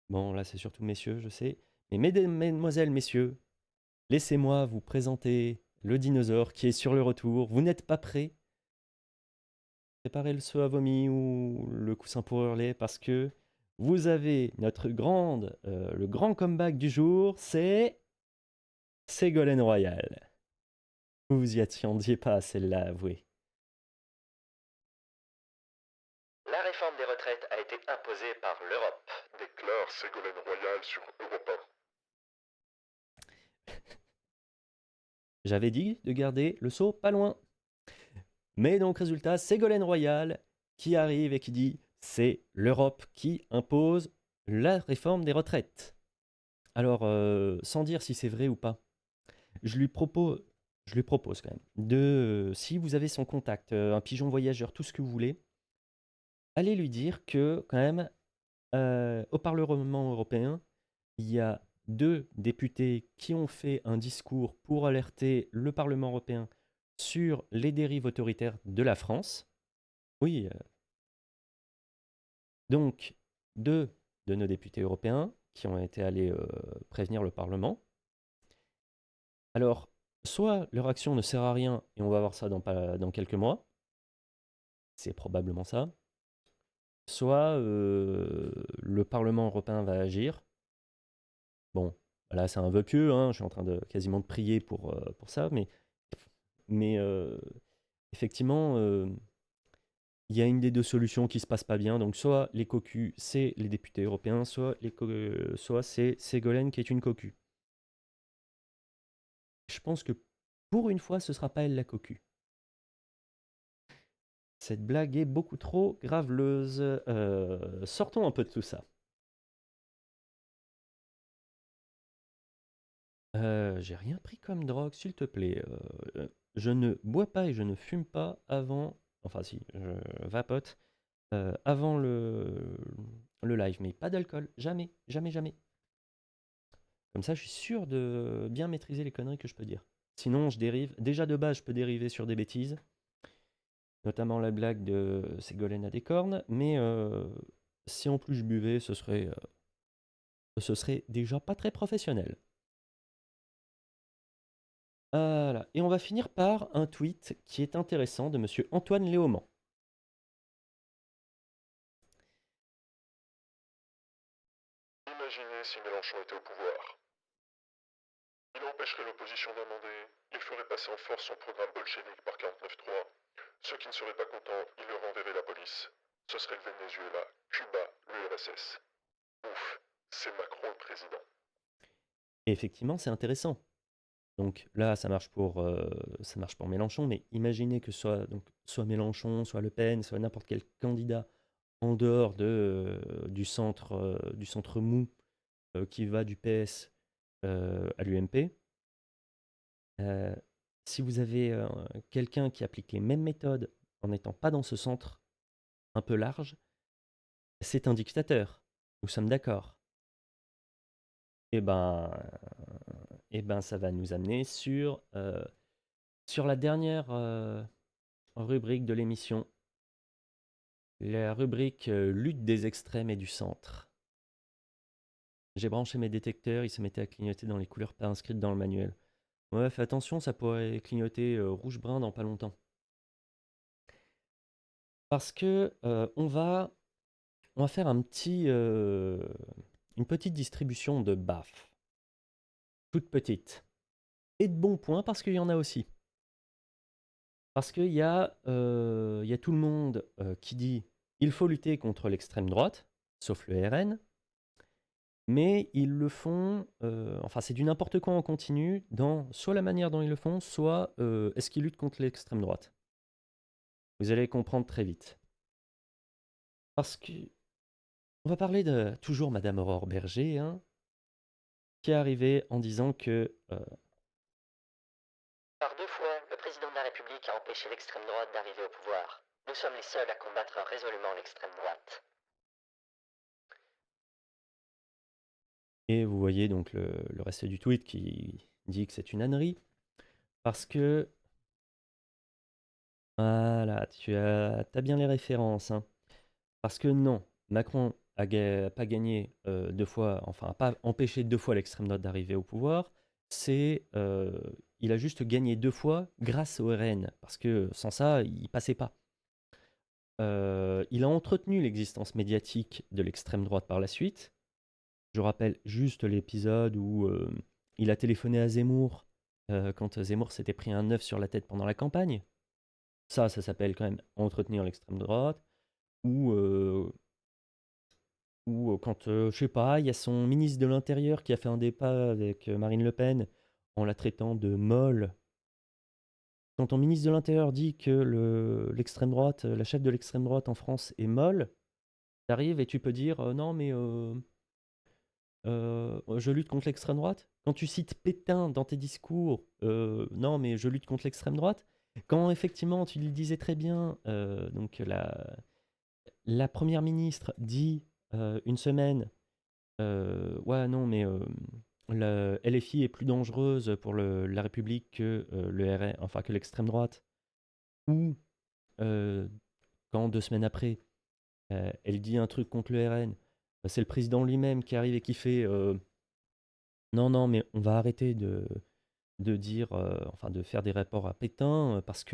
bon là c'est surtout messieurs, je sais, mais mesdames, mesdemoiselles, messieurs, laissez-moi vous présenter le dinosaure qui est sur le retour. Vous n'êtes pas prêts? Préparez le seau à vomi ou le coussin pour hurler parce que vous avez le grand comeback du jour, c'est Ségolène Royal. Vous vous y attendiez pas à celle-là, avouez. La réforme des retraites a été imposée par l'Europe, déclare Ségolène Royal sur Europe 1. J'avais dit de garder le seau pas loin. Mais donc, résultat, Ségolène Royal qui arrive et qui dit c'est l'Europe qui impose la réforme des retraites. Alors, sans dire si c'est vrai ou pas, je lui propose, je lui propose quand même si vous avez son contact, un pigeon voyageur, tout ce que vous voulez, allez lui dire que quand même, au Parlement européen, il y a 2 députés qui ont fait un discours pour alerter le Parlement européen sur les dérives autoritaires de la France. Oui, donc 2 de nos députés européens qui ont été allés prévenir le Parlement. Alors, soit leur action ne sert à rien et on va voir ça dans quelques mois, c'est probablement ça, soit le Parlement européen va agir. Bon, là c'est un vœu pieux, hein, je suis en train de quasiment de prier pour ça, mais effectivement, il y a une des deux solutions qui se passe pas bien. Donc soit les cocus, c'est les députés européens, soit c'est Ségolène qui est une cocu. Je pense que pour une fois, ce sera pas elle la cocu. Cette blague est beaucoup trop graveleuse. Sortons un peu de tout ça. J'ai rien pris comme drogue, s'il te plaît. Je ne bois pas et je ne fume pas avant. Enfin, si, je vapote avant le live, mais pas d'alcool. Jamais, jamais, jamais. Comme ça, je suis sûr de bien maîtriser les conneries que je peux dire. Sinon, je dérive. Déjà de base, je peux dériver sur des bêtises, notamment la blague de Ségolène à des cornes, mais si en plus je buvais, ce serait déjà pas très professionnel. Voilà. Et on va finir par un tweet qui est intéressant de monsieur Antoine Léaumont. si Mélenchon était au pouvoir. Il empêcherait l'opposition d'amender, il ferait passer en force son programme bolchevique par 49.3. Ceux qui ne seraient pas contents, il leur enverrait la police. Ce serait le Venezuela, Cuba, l'URSS. Ouf, c'est Macron le président. Et effectivement, c'est intéressant. Donc là, ça marche pour Mélenchon, mais imaginez que soit Mélenchon, soit Le Pen, soit n'importe quel candidat en dehors du centre mou qui va du PS à l'UMP. Si vous avez quelqu'un qui applique les mêmes méthodes en n'étant pas dans ce centre un peu large, c'est un dictateur. Nous sommes d'accord. Et ben, ça va nous amener sur la dernière rubrique de l'émission, la rubrique lutte des extrêmes et du centre. J'ai branché mes détecteurs, ils se mettaient à clignoter dans les couleurs pas inscrites dans le manuel. Ouais, fais attention, ça pourrait clignoter rouge-brun dans pas longtemps. Parce que on va faire une petite distribution de baffes. Toute petite. Et de bons points parce qu'il y en a aussi. Parce qu'il y a tout le monde qui dit il faut lutter contre l'extrême droite, sauf le RN, mais ils le font, enfin c'est du n'importe quoi en continu, dans soit la manière dont ils le font, soit est-ce qu'ils luttent contre l'extrême droite. Vous allez comprendre très vite. Parce que on va parler de toujours Madame Aurore Berger, hein, qui est arrivée en disant que Par 2 fois, le président de la République a empêché l'extrême droite d'arriver au pouvoir. Nous sommes les seuls à combattre résolument l'extrême droite. et vous voyez donc le reste du tweet qui dit que c'est une ânnerie. Parce que voilà, tu as bien les références, hein. Parce que non, Macron a pas gagné 2 fois, enfin, a pas empêché 2 fois l'extrême droite d'arriver au pouvoir. Il a juste gagné 2 fois grâce au RN, parce que sans ça, il passait pas. Il a entretenu l'existence médiatique de l'extrême droite par la suite. Je rappelle juste l'épisode où il a téléphoné à Zemmour quand Zemmour s'était pris un œuf sur la tête pendant la campagne. Ça s'appelle quand même entretenir l'extrême droite. Ou quand, je sais pas, il y a son ministre de l'Intérieur qui a fait un débat avec Marine Le Pen en la traitant de molle. Quand ton ministre de l'Intérieur dit que l'extrême droite, la chef de l'extrême droite en France est molle, tu arrives et tu peux dire non, mais je lutte contre l'extrême droite. Quand tu cites Pétain dans tes discours, non, mais je lutte contre l'extrême droite. Quand effectivement tu le disais très bien, donc la première ministre dit une semaine, ouais, non, mais la LFI est plus dangereuse pour la République que le RN, enfin que l'extrême droite. Ou euh, quand 2 semaines après, elle dit un truc contre le RN, c'est le président lui-même qui arrive et qui fait non, non, mais on va arrêter de dire, enfin de faire des rapports à Pétain parce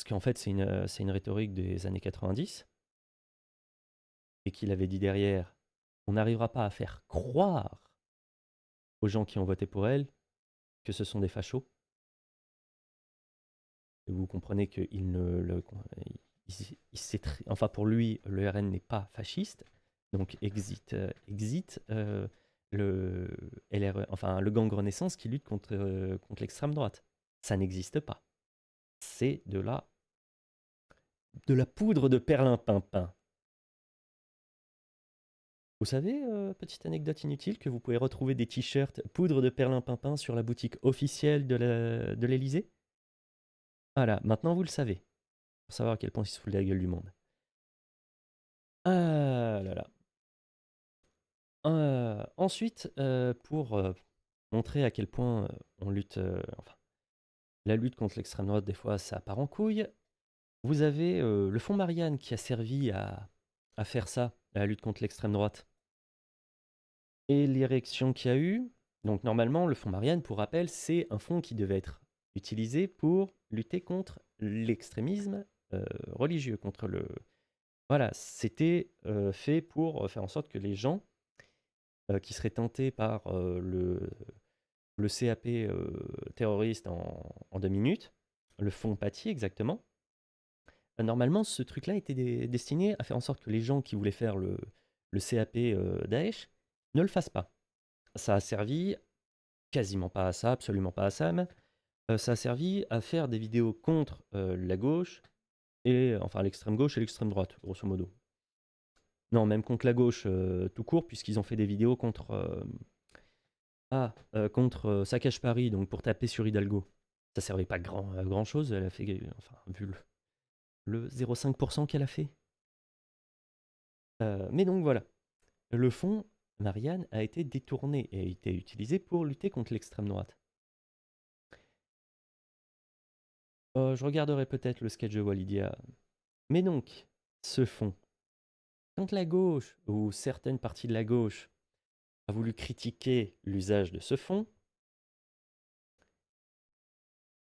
qu'en fait c'est une rhétorique des années 90 et qu'il avait dit derrière, on n'arrivera pas à faire croire aux gens qui ont voté pour elle que ce sont des fachos. Et vous comprenez qu'il ne le, il sait enfin pour lui, le RN n'est pas fasciste, donc exit le LRE, enfin le gang Renaissance qui lutte contre l'extrême droite. Ça n'existe pas. C'est de la poudre de perlimpinpin. Vous savez, petite anecdote inutile, que vous pouvez retrouver des t-shirts poudre de perlimpinpin sur la boutique officielle de l'Élysée. Voilà, maintenant vous le savez, pour savoir à quel point il se fout de la gueule du monde. Ah là là. Ensuite, pour montrer à quel point on lutte, enfin, la lutte contre l'extrême droite, des fois, ça part en couille, vous avez le fonds Marianne qui a servi à faire ça, à la lutte contre l'extrême droite. Et les réactions qu'il y a eu, donc normalement, le fonds Marianne, pour rappel, c'est un fonds qui devait être utilisé pour lutter contre l'extrémisme religieux, contre le... Voilà, c'était fait pour faire en sorte que les gens qui serait teinté par le CAP terroriste en 2 minutes, le fond Paty exactement. Normalement, ce truc-là était destiné à faire en sorte que les gens qui voulaient faire le CAP Daesh ne le fassent pas. Ça a servi quasiment pas à ça, absolument pas à ça même. Ça a servi à faire des vidéos contre la gauche, et enfin l'extrême gauche et l'extrême droite, grosso modo. Non, même contre la gauche tout court, puisqu'ils ont fait des vidéos contre Saccage Paris, donc pour taper sur Hidalgo. Ça servait pas à grand chose, elle a fait, enfin, vu le 0,5% qu'elle a fait. Mais donc voilà, le fonds Marianne a été détourné et a été utilisé pour lutter contre l'extrême droite. Je regarderai peut-être le sketch de Walidia. Mais donc, ce fonds, quand la gauche, ou certaines parties de la gauche, a voulu critiquer l'usage de ce fonds,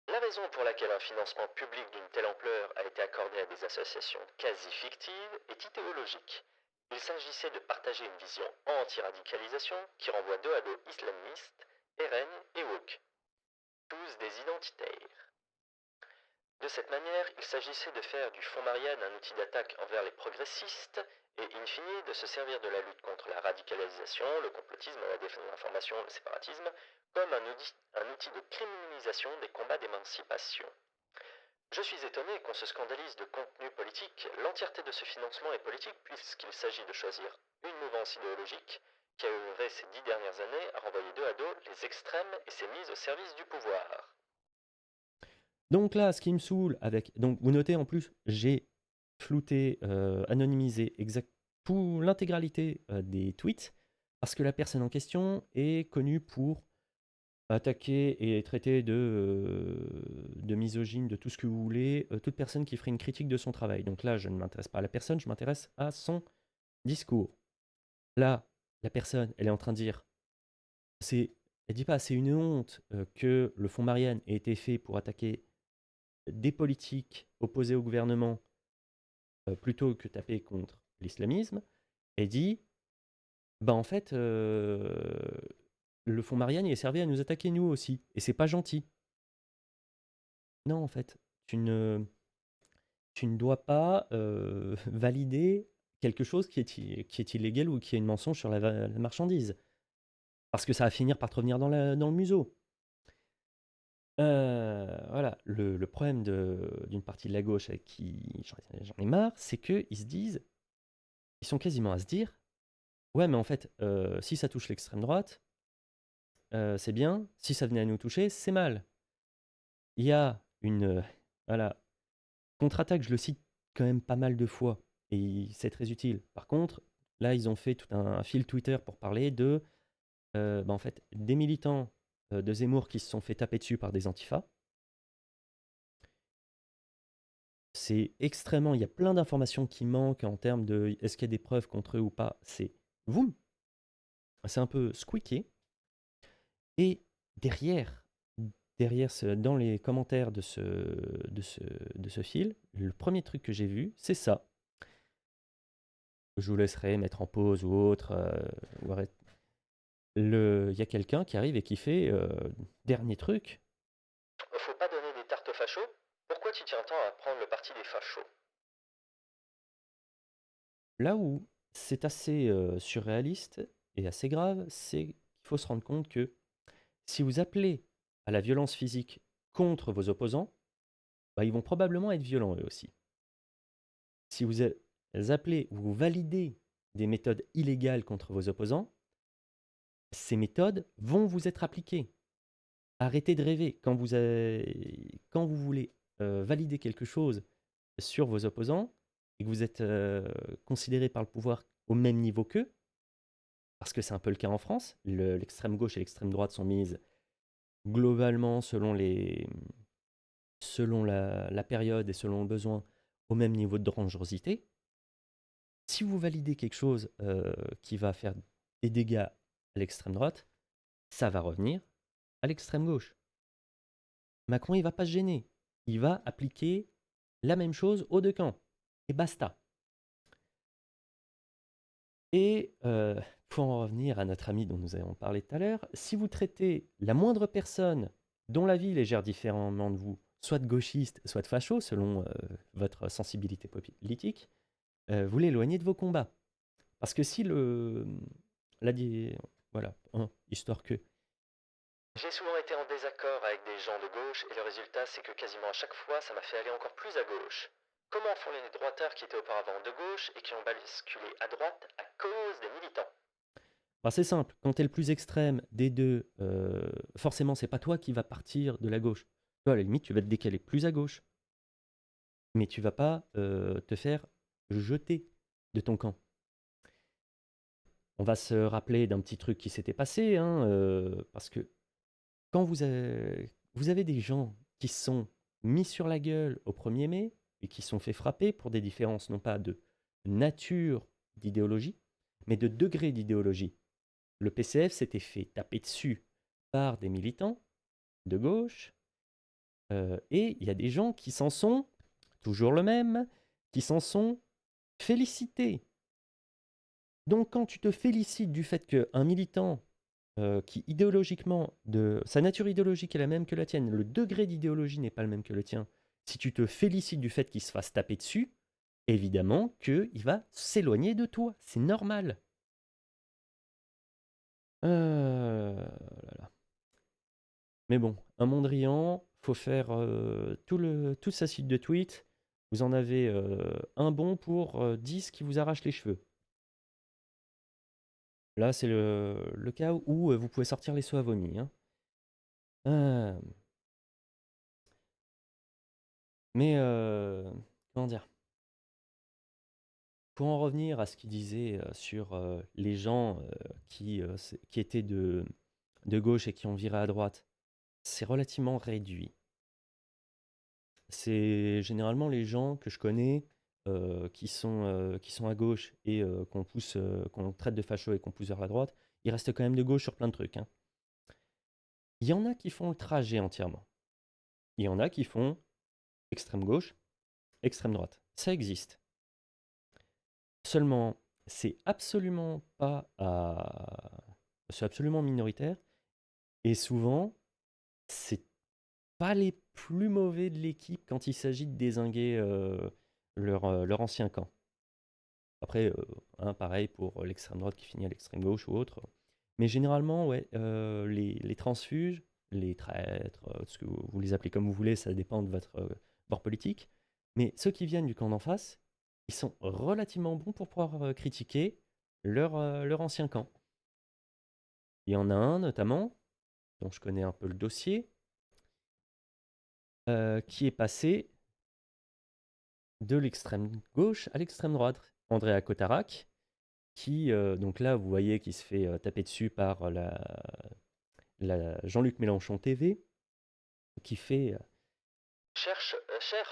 La raison pour laquelle un financement public d'une telle ampleur a été accordé à des associations quasi fictives est idéologique. Il s'agissait de partager une vision anti-radicalisation qui renvoie dos à dos islamistes, RN et woke, tous des identitaires. De cette manière, il s'agissait de faire du Fonds Marianne un outil d'attaque envers les progressistes et, in fine, de se servir de la lutte contre la radicalisation, le complotisme, la désinformation, le séparatisme, comme un outil de criminalisation des combats d'émancipation. Je suis étonné qu'on se scandalise de contenu politique. L'entièreté de ce financement est politique puisqu'il s'agit de choisir une mouvance idéologique qui a œuvré ces 10 dernières années à renvoyer dos à dos les extrêmes et s'est mise au service du pouvoir. donc là, ce qui me saoule avec... Donc vous notez en plus, j'ai flouté, anonymisé l'intégralité des tweets, parce que la personne en question est connue pour attaquer et traiter de misogyne, de tout ce que vous voulez, toute personne qui ferait une critique de son travail. Donc là, je ne m'intéresse pas à la personne, je m'intéresse à son discours. Là, la personne, elle est en train de dire, elle dit pas, c'est une honte que le fonds Marianne ait été fait pour attaquer des politiques opposés au gouvernement plutôt que taper contre l'islamisme. Elle dit, bah en fait, le fonds Marianne il est servi à nous attaquer nous aussi, et c'est pas gentil. Non, en fait, tu ne dois pas valider quelque chose qui est illégal ou qui est une mensonge sur la marchandise. Parce que ça va finir par te revenir dans le museau. Voilà, le problème d'une partie de la gauche avec qui j'en ai marre, c'est qu'ils se disent, ils sont quasiment à se dire, ouais, mais en fait, si ça touche l'extrême droite, c'est bien, si ça venait à nous toucher, c'est mal. Il y a voilà, contre-attaque, je le cite quand même pas mal de fois, et c'est très utile. Par contre, là, ils ont fait tout un fil Twitter pour parler en fait, des militants de Zemmour qui se sont fait taper dessus par des antifas. C'est extrêmement... Il y a plein d'informations qui manquent en termes de est-ce qu'il y a des preuves contre eux ou pas. C'est c'est un peu squeaké. Et derrière dans les commentaires de ce fil, le premier truc que j'ai vu, c'est ça. Je vous laisserai mettre en pause ou autre. Il y a quelqu'un qui arrive et qui fait dernier truc. Faut pas donner des tartes aux fachos? Pourquoi tu tiens tant à prendre le parti des fachos? Là où c'est assez surréaliste et assez grave, c'est qu'il faut se rendre compte que si vous appelez à la violence physique contre vos opposants, bah, ils vont probablement être violents eux aussi. Si vous appelez ou vous validez des méthodes illégales contre vos opposants, ces méthodes vont vous être appliquées. Arrêtez de rêver. Quand vous voulez valider quelque chose sur vos opposants et que vous êtes considéré par le pouvoir au même niveau qu'eux, parce que c'est un peu le cas en France, l'extrême gauche et l'extrême droite sont mises globalement selon la période et selon le besoin au même niveau de dangerosité. Si vous validez quelque chose qui va faire des dégâts à l'extrême droite, ça va revenir à l'extrême gauche. Macron, il va pas se gêner. Il va appliquer la même chose aux deux camps. Et basta. Et faut en revenir à notre ami dont nous avons parlé tout à l'heure. Si vous traitez la moindre personne dont la vie légère différemment de vous, soit de gauchiste, soit de facho, selon votre sensibilité politique, vous l'éloignez de vos combats. Parce que si le... La, voilà, hein, histoire que... J'ai souvent été en désaccord avec des gens de gauche et le résultat c'est que quasiment à chaque fois ça m'a fait aller encore plus à gauche. Comment font les droiteurs qui étaient auparavant de gauche et qui ont basculé à droite à cause des militants? Enfin, c'est simple, quand tu es le plus extrême des deux, forcément c'est pas toi qui vas partir de la gauche. Toi à la limite tu vas te décaler plus à gauche. Mais tu vas pas te faire jeter de ton camp. On va se rappeler d'un petit truc qui s'était passé, hein, parce que quand vous avez des gens qui se sont mis sur la gueule au 1er mai et qui se sont fait frapper pour des différences non pas de nature d'idéologie, mais de degré d'idéologie. Le PCF s'était fait taper dessus par des militants de gauche, et il y a des gens qui s'en sont, toujours le même, qui s'en sont félicités. Donc quand tu te félicites du fait qu'un militant qui idéologiquement, sa nature idéologique est la même que la tienne, le degré d'idéologie n'est pas le même que le tien, si tu te félicites du fait qu'il se fasse taper dessus, évidemment qu'il va s'éloigner de toi, c'est normal. Là là. Mais bon, un Mondrian, faut faire toute sa suite de tweets, vous en avez un bon pour 10 qui vous arrachent les cheveux. Là, c'est le cas où vous pouvez sortir les seaux à vomi. Hein. Euh, mais, comment dire? Pour en revenir à ce qu'il disait sur les gens qui étaient de gauche et qui ont viré à droite, c'est relativement réduit. C'est généralement les gens que je connais qui sont à gauche et qu'on traite de fachos et qu'on pousse vers la droite, ils restent quand même de gauche sur plein de trucs. Hein. Il y en a qui font le trajet entièrement. Il y en a qui font extrême gauche, extrême droite. Ça existe. Seulement, c'est absolument pas c'est absolument minoritaire. Et souvent, c'est pas les plus mauvais de l'équipe quand il s'agit de dézinguer leur ancien camp. Après, pareil pour l'extrême droite qui finit à l'extrême gauche ou autre. Mais généralement, ouais, les transfuges, les traîtres, ce que vous les appelez comme vous voulez, ça dépend de votre bord politique. Mais ceux qui viennent du camp d'en face, ils sont relativement bons pour pouvoir critiquer leur ancien camp. Il y en a un notamment, dont je connais un peu le dossier, qui est passé de l'extrême gauche à l'extrême droite. Andrea Cotarac, qui, donc là, vous voyez qu'il se fait taper dessus par la Jean-Luc Mélenchon TV, qui fait... Cher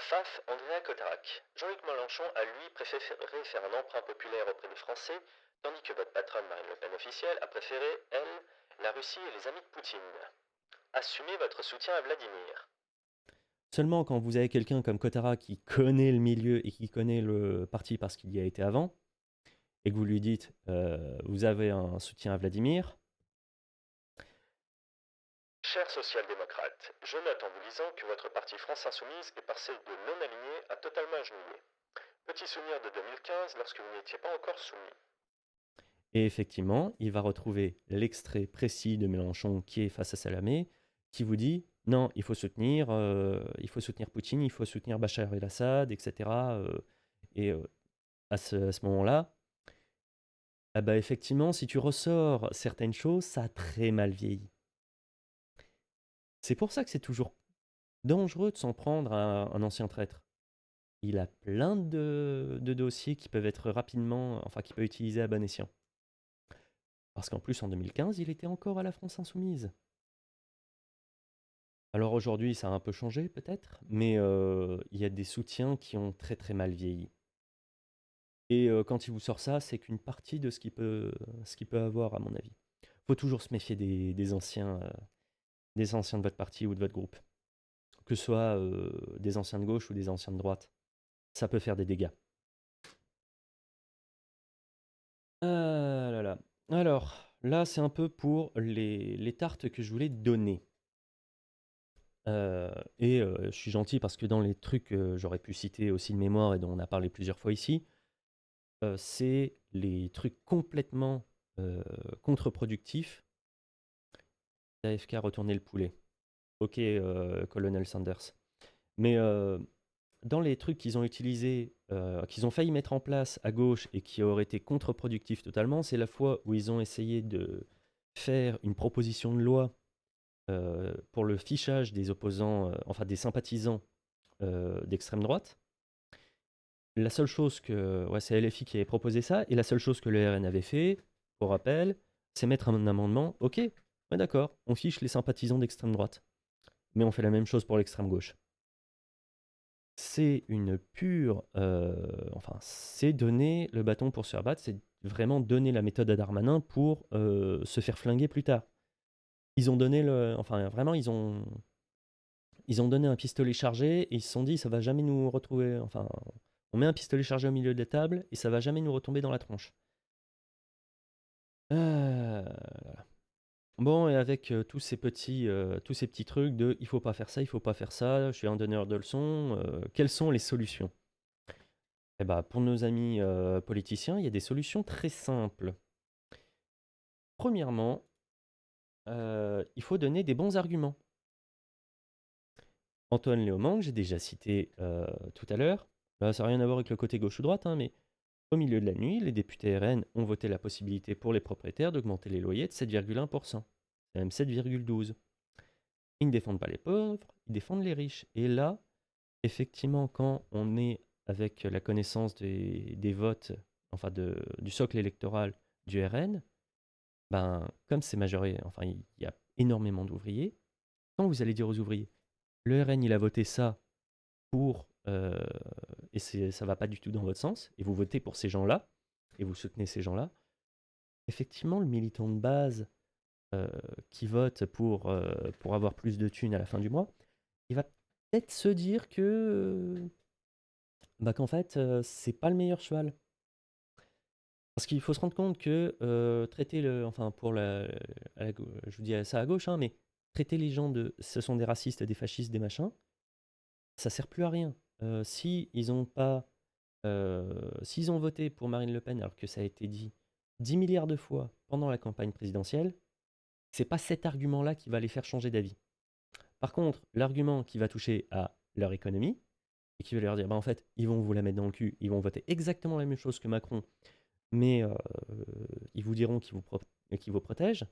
Faf Andrea Cotarac, Jean-Luc Mélenchon a lui préféré faire un emprunt populaire auprès des Français, tandis que votre patronne Marine Le Pen officielle a préféré, elle, la Russie et les amis de Poutine. Assumez votre soutien à Vladimir. Seulement quand vous avez quelqu'un comme Cotarac qui connaît le milieu et qui connaît le parti parce qu'il y a été avant, et que vous lui dites vous avez un soutien à Vladimir. Cher social-démocrate, je note en vous lisant que votre parti France Insoumise est passé de non-aligné à totalement agenouillé. Petit souvenir de 2015 lorsque vous n'étiez pas encore soumis. Et effectivement, il va retrouver l'extrait précis de Mélenchon qui est face à Salamé, qui vous dit non, il faut soutenir Poutine, il faut soutenir Bachar el-Assad, etc. Et à ce moment-là, ah bah effectivement, si tu ressors certaines choses, ça a très mal vieilli. C'est pour ça que c'est toujours dangereux de s'en prendre à un ancien traître. Il a plein de dossiers qui peuvent être qui peut utiliser à bon escient. Parce qu'en plus, en 2015, il était encore à la France Insoumise. Alors aujourd'hui, ça a un peu changé peut-être, mais il y a des soutiens qui ont très très mal vieilli. Et quand il vous sort ça, c'est qu'une partie de ce qu'il peut avoir, à mon avis. Faut toujours se méfier des anciens de votre parti ou de votre groupe. Que ce soit des anciens de gauche ou des anciens de droite. Ça peut faire des dégâts. Ah là là. Alors, là, c'est un peu pour les tartes que je voulais donner. Je suis gentil parce que dans les trucs que j'aurais pu citer aussi de mémoire et dont on a parlé plusieurs fois ici, c'est les trucs complètement contre-productifs d'AFK retourner le poulet. Ok, Colonel Sanders. Mais dans les trucs qu'ils ont utilisés, qu'ils ont failli mettre en place à gauche et qui auraient été contre-productifs totalement, c'est la fois où ils ont essayé de faire une proposition de loi pour le fichage des opposants, enfin des sympathisants d'extrême droite. La seule chose que. Ouais, c'est LFI qui avait proposé ça, et la seule chose que le RN avait fait, pour rappel, c'est mettre un amendement. Ok, ouais, d'accord, on fiche les sympathisants d'extrême droite, mais on fait la même chose pour l'extrême gauche. C'est une pure. Enfin, c'est donner le bâton pour se faire battre, c'est vraiment donner la méthode à Darmanin pour se faire flinguer plus tard. Ils ont donné le. Enfin, vraiment, ils ont donné un pistolet chargé et ils se sont dit ça va jamais nous retrouver. Enfin, on met un pistolet chargé au milieu de la table et ça va jamais nous retomber dans la tronche. Euh, Bon, et avec tous ces petits trucs de il faut pas faire ça, il faut pas faire ça, je suis un donneur de leçons, quelles sont les solutions? Eh ben, pour nos amis politiciens, il y a des solutions très simples. Premièrement, il faut donner des bons arguments. Antoine Léaumont, que j'ai déjà cité tout à l'heure, là, ça n'a rien à voir avec le côté gauche ou droite, hein, mais au milieu de la nuit, les députés RN ont voté la possibilité pour les propriétaires d'augmenter les loyers de 7,1%, c'est même 7,12%. Ils ne défendent pas les pauvres, ils défendent les riches. Et là, effectivement, quand on est avec la connaissance des votes, enfin du socle électoral du RN, ben, comme c'est majoré, enfin, il y a énormément d'ouvriers, quand vous allez dire aux ouvriers, le RN, il a voté ça pour, et ça va pas du tout dans votre sens, et vous votez pour ces gens-là, et vous soutenez ces gens-là, effectivement, le militant de base euh, qui vote pour avoir plus de thunes à la fin du mois, il va peut-être se dire que bah, qu'en fait, c'est pas le meilleur cheval. Parce qu'il faut se rendre compte que traiter le. Enfin, je vous dis ça à gauche, hein, mais traiter les gens de. Ce sont des racistes, des fascistes, des machins, ça sert plus à rien. Si ils ont pas. S'ils ont voté pour Marine Le Pen, alors que ça a été dit 10 milliards de fois pendant la campagne présidentielle, c'est pas cet argument-là qui va les faire changer d'avis. Par contre, l'argument qui va toucher à leur économie, et qui va leur dire, bah en fait, ils vont vous la mettre dans le cul, ils vont voter exactement la même chose que Macron, mais ils vous diront qu'ils vous protègent,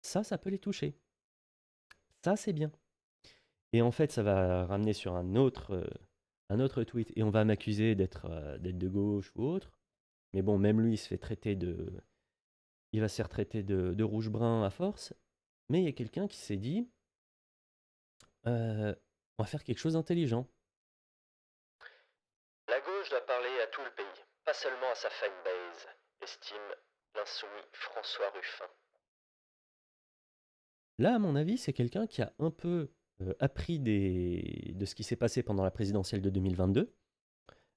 ça peut les toucher. Ça, c'est bien. Et en fait, ça va ramener sur un autre tweet, et on va m'accuser d'être de gauche ou autre, mais bon, même lui, il va se faire traiter de rouge-brun à force, mais il y a quelqu'un qui s'est dit, on va faire quelque chose d'intelligent. La gauche doit parler à tout le pays, pas seulement à sa fanbase, estime l'insoumis François Ruffin. Là, à mon avis, c'est quelqu'un qui a un peu appris de ce qui s'est passé pendant la présidentielle de 2022.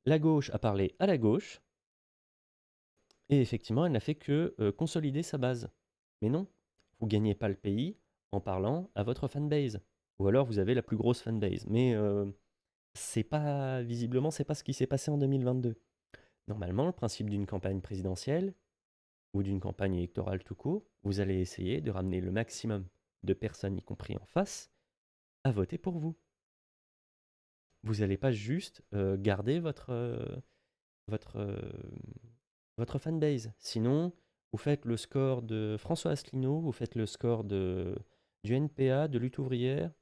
La gauche a parlé à la gauche, et effectivement, elle n'a fait que consolider sa base. Mais non, vous ne gagnez pas le pays en parlant à votre fanbase. Ou alors vous avez la plus grosse fanbase. Mais visiblement, c'est pas ce qui s'est passé en 2022. Normalement, le principe d'une campagne présidentielle, ou d'une campagne électorale tout court, vous allez essayer de ramener le maximum de personnes, y compris en face, à voter pour vous. Vous n'allez pas juste garder votre, votre fanbase. Sinon, vous faites le score de François Asselineau, vous faites le score du NPA, de Lutte ouvrière,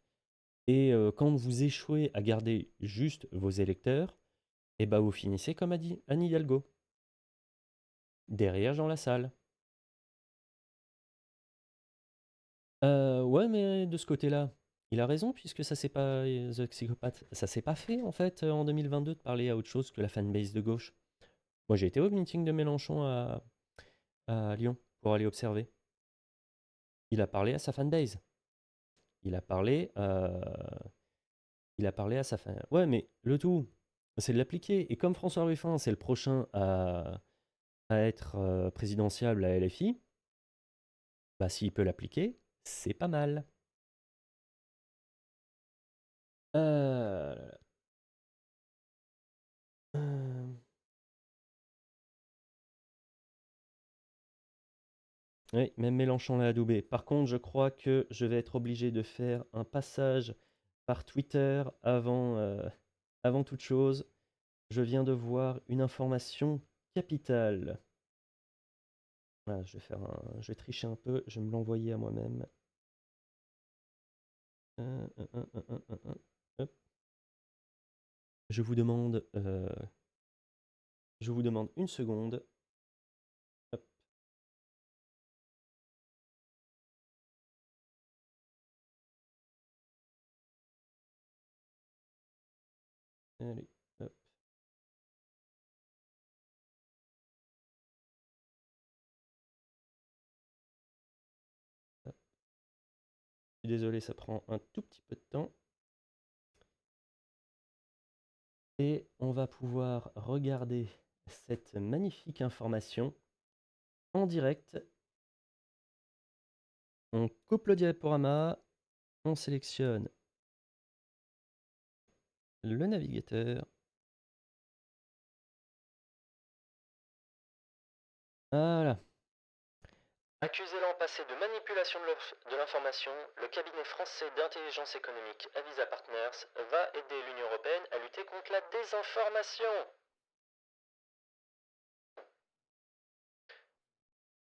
et quand vous échouez à garder juste vos électeurs, et ben vous finissez comme Anne Hidalgo, derrière Jean Lassalle. Ouais, mais de ce côté-là, il a raison puisque ça s'est pas The Psychopath, ça s'est pas fait en fait en 2022 de parler à autre chose que la fanbase de gauche. Moi, j'ai été au meeting de Mélenchon à Lyon pour aller observer. Il a parlé à sa fanbase. Il a parlé, il a parlé à sa fan. Ouais, mais le tout, c'est de l'appliquer. Et comme François Ruffin, c'est le prochain à être présidentiable à LFI, bah, s'il peut l'appliquer, c'est pas mal. Euh, euh, Oui, même Mélenchon l'a adoubé. Par contre, je crois que je vais être obligé de faire un passage par Twitter avant toute chose. Je viens de voir une information capitale. Voilà, je vais tricher un peu, je vais me l'envoyer à moi-même. Euh, euh, euh, euh, euh, euh, hop. Je vous demande, euh, je vous demande une seconde. Hop, allez, hop, hop. Je suis désolé, ça prend un tout petit peu de temps. Et on va pouvoir regarder cette magnifique information en direct. On coupe le diaporama, on sélectionne le navigateur. Voilà. Accusé l'an passé de manipulation de l'information, le cabinet français d'intelligence économique Avisa Partners va aider l'Union européenne à lutter contre la désinformation.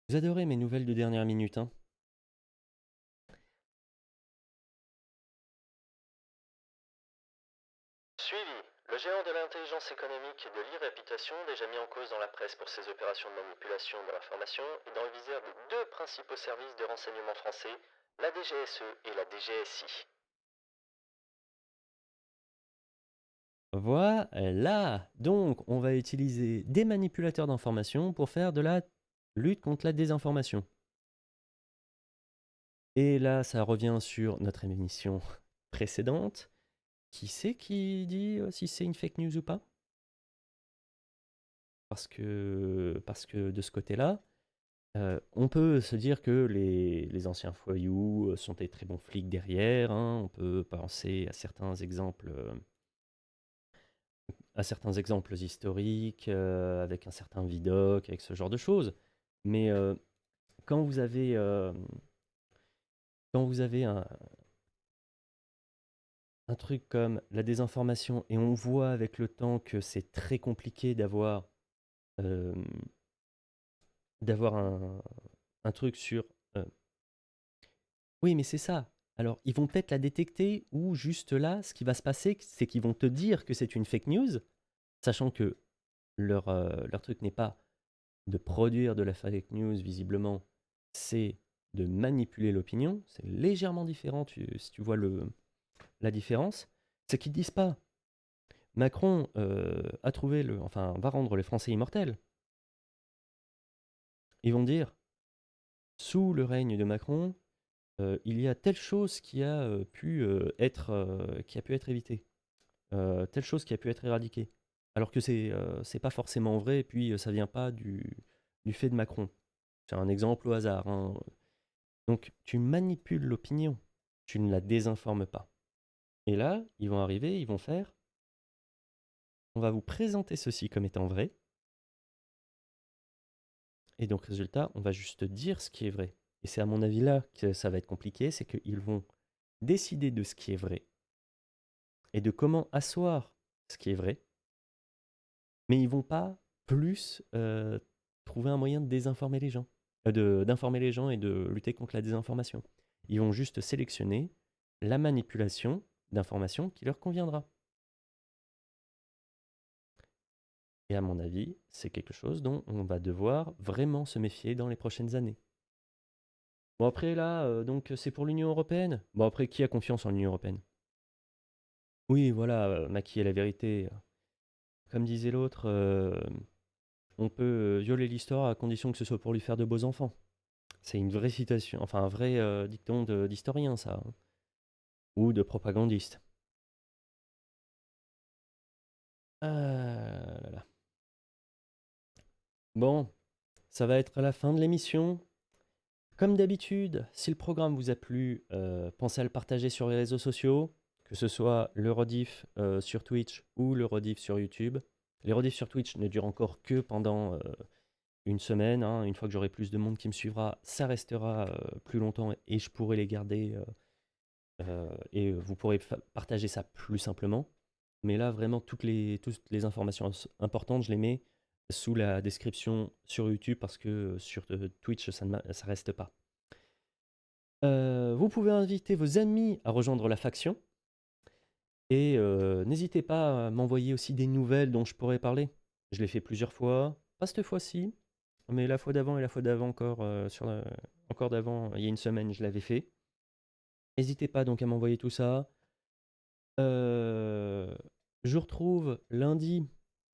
Vous adorez mes nouvelles de dernière minute, hein? Suivi, le géant de l'intelligence économique et de l'e-réputation, déjà mis en cause dans la presse pour ses opérations de manipulation de l'information, est dans le viseur des deux principaux services de renseignement français, la DGSE et la DGSI. Voilà. Donc, on va utiliser des manipulateurs d'information pour faire de la lutte contre la désinformation. Et là, ça revient sur notre émission précédente. Qui c'est qui dit si c'est une fake news ou pas? Parce que de ce côté-là, on peut se dire que les anciens voyous sont des très bons flics derrière, hein. On peut penser à certains exemples historiques, avec un certain Vidocq, avec ce genre de choses. Mais quand vous avez, euh, quand vous avez un truc comme la désinformation, et on voit avec le temps que c'est très compliqué euh, d'avoir un truc sur oui, mais c'est ça. Alors, ils vont peut-être la détecter ou juste là, ce qui va se passer, c'est qu'ils vont te dire que c'est une fake news, sachant que leur truc n'est pas de produire de la fake news, visiblement, c'est de manipuler l'opinion. C'est légèrement différent, si tu vois la différence. C'est qu'ils disent pas Macron enfin, va rendre les Français immortels. Ils vont dire sous le règne de Macron, il y a telle chose qui a pu être évitée, telle chose qui a pu être éradiquée. Alors que c'est pas forcément vrai, et puis ça vient pas du fait de Macron. C'est un exemple au hasard, hein. Donc tu manipules l'opinion, tu ne la désinformes pas. Et là, ils vont arriver, ils vont faire, on va vous présenter ceci comme étant vrai, et donc résultat, on va juste dire ce qui est vrai. Et c'est à mon avis là que ça va être compliqué, c'est qu'ils vont décider de ce qui est vrai, et de comment asseoir ce qui est vrai, mais ils vont pas plus trouver un moyen de désinformer les gens, d'informer les gens et de lutter contre la désinformation. Ils vont juste sélectionner la manipulation d'informations qui leur conviendra. Et à mon avis, c'est quelque chose dont on va devoir vraiment se méfier dans les prochaines années. Bon après là, donc c'est pour l'Union européenne. Bon après, qui a confiance en l'Union européenne? Oui, voilà, maquiller la vérité. Comme disait l'autre, on peut violer l'histoire à condition que ce soit pour lui faire de beaux enfants. C'est une vraie citation, enfin un vrai dicton d'historien, ça, hein. Ou de propagandiste. Ah là là. Bon, ça va être la fin de l'émission. Comme d'habitude, si le programme vous a plu, pensez à le partager sur les réseaux sociaux, que ce soit le rediff sur Twitch ou le rediff sur YouTube. Les rediffs sur Twitch ne durent encore que pendant une semaine, hein. Une fois que j'aurai plus de monde qui me suivra, ça restera plus longtemps et je pourrai les garder et vous pourrez partager ça plus simplement. Mais là, vraiment, toutes les informations importantes, je les mets sous la description sur YouTube parce que sur Twitch, ça reste pas. Vous pouvez inviter vos amis à rejoindre la faction et n'hésitez pas à m'envoyer aussi des nouvelles dont je pourrais parler. Je l'ai fait plusieurs fois, pas cette fois-ci, mais la fois d'avant et la fois d'avant encore, encore d'avant, il y a une semaine, je l'avais fait. N'hésitez pas donc à m'envoyer tout ça. Je vous retrouve lundi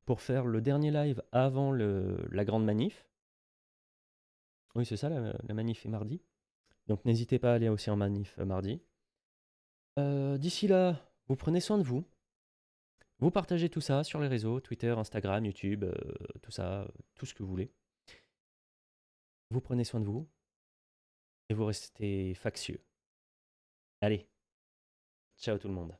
pour faire le dernier live avant la grande manif. Oui, c'est ça, la manif est mardi. Donc n'hésitez pas à aller aussi en manif mardi. D'ici là, vous prenez soin de vous. Vous partagez tout ça sur les réseaux, Twitter, Instagram, YouTube, tout ça, tout ce que vous voulez. Vous prenez soin de vous et vous restez factieux. Allez, ciao tout le monde.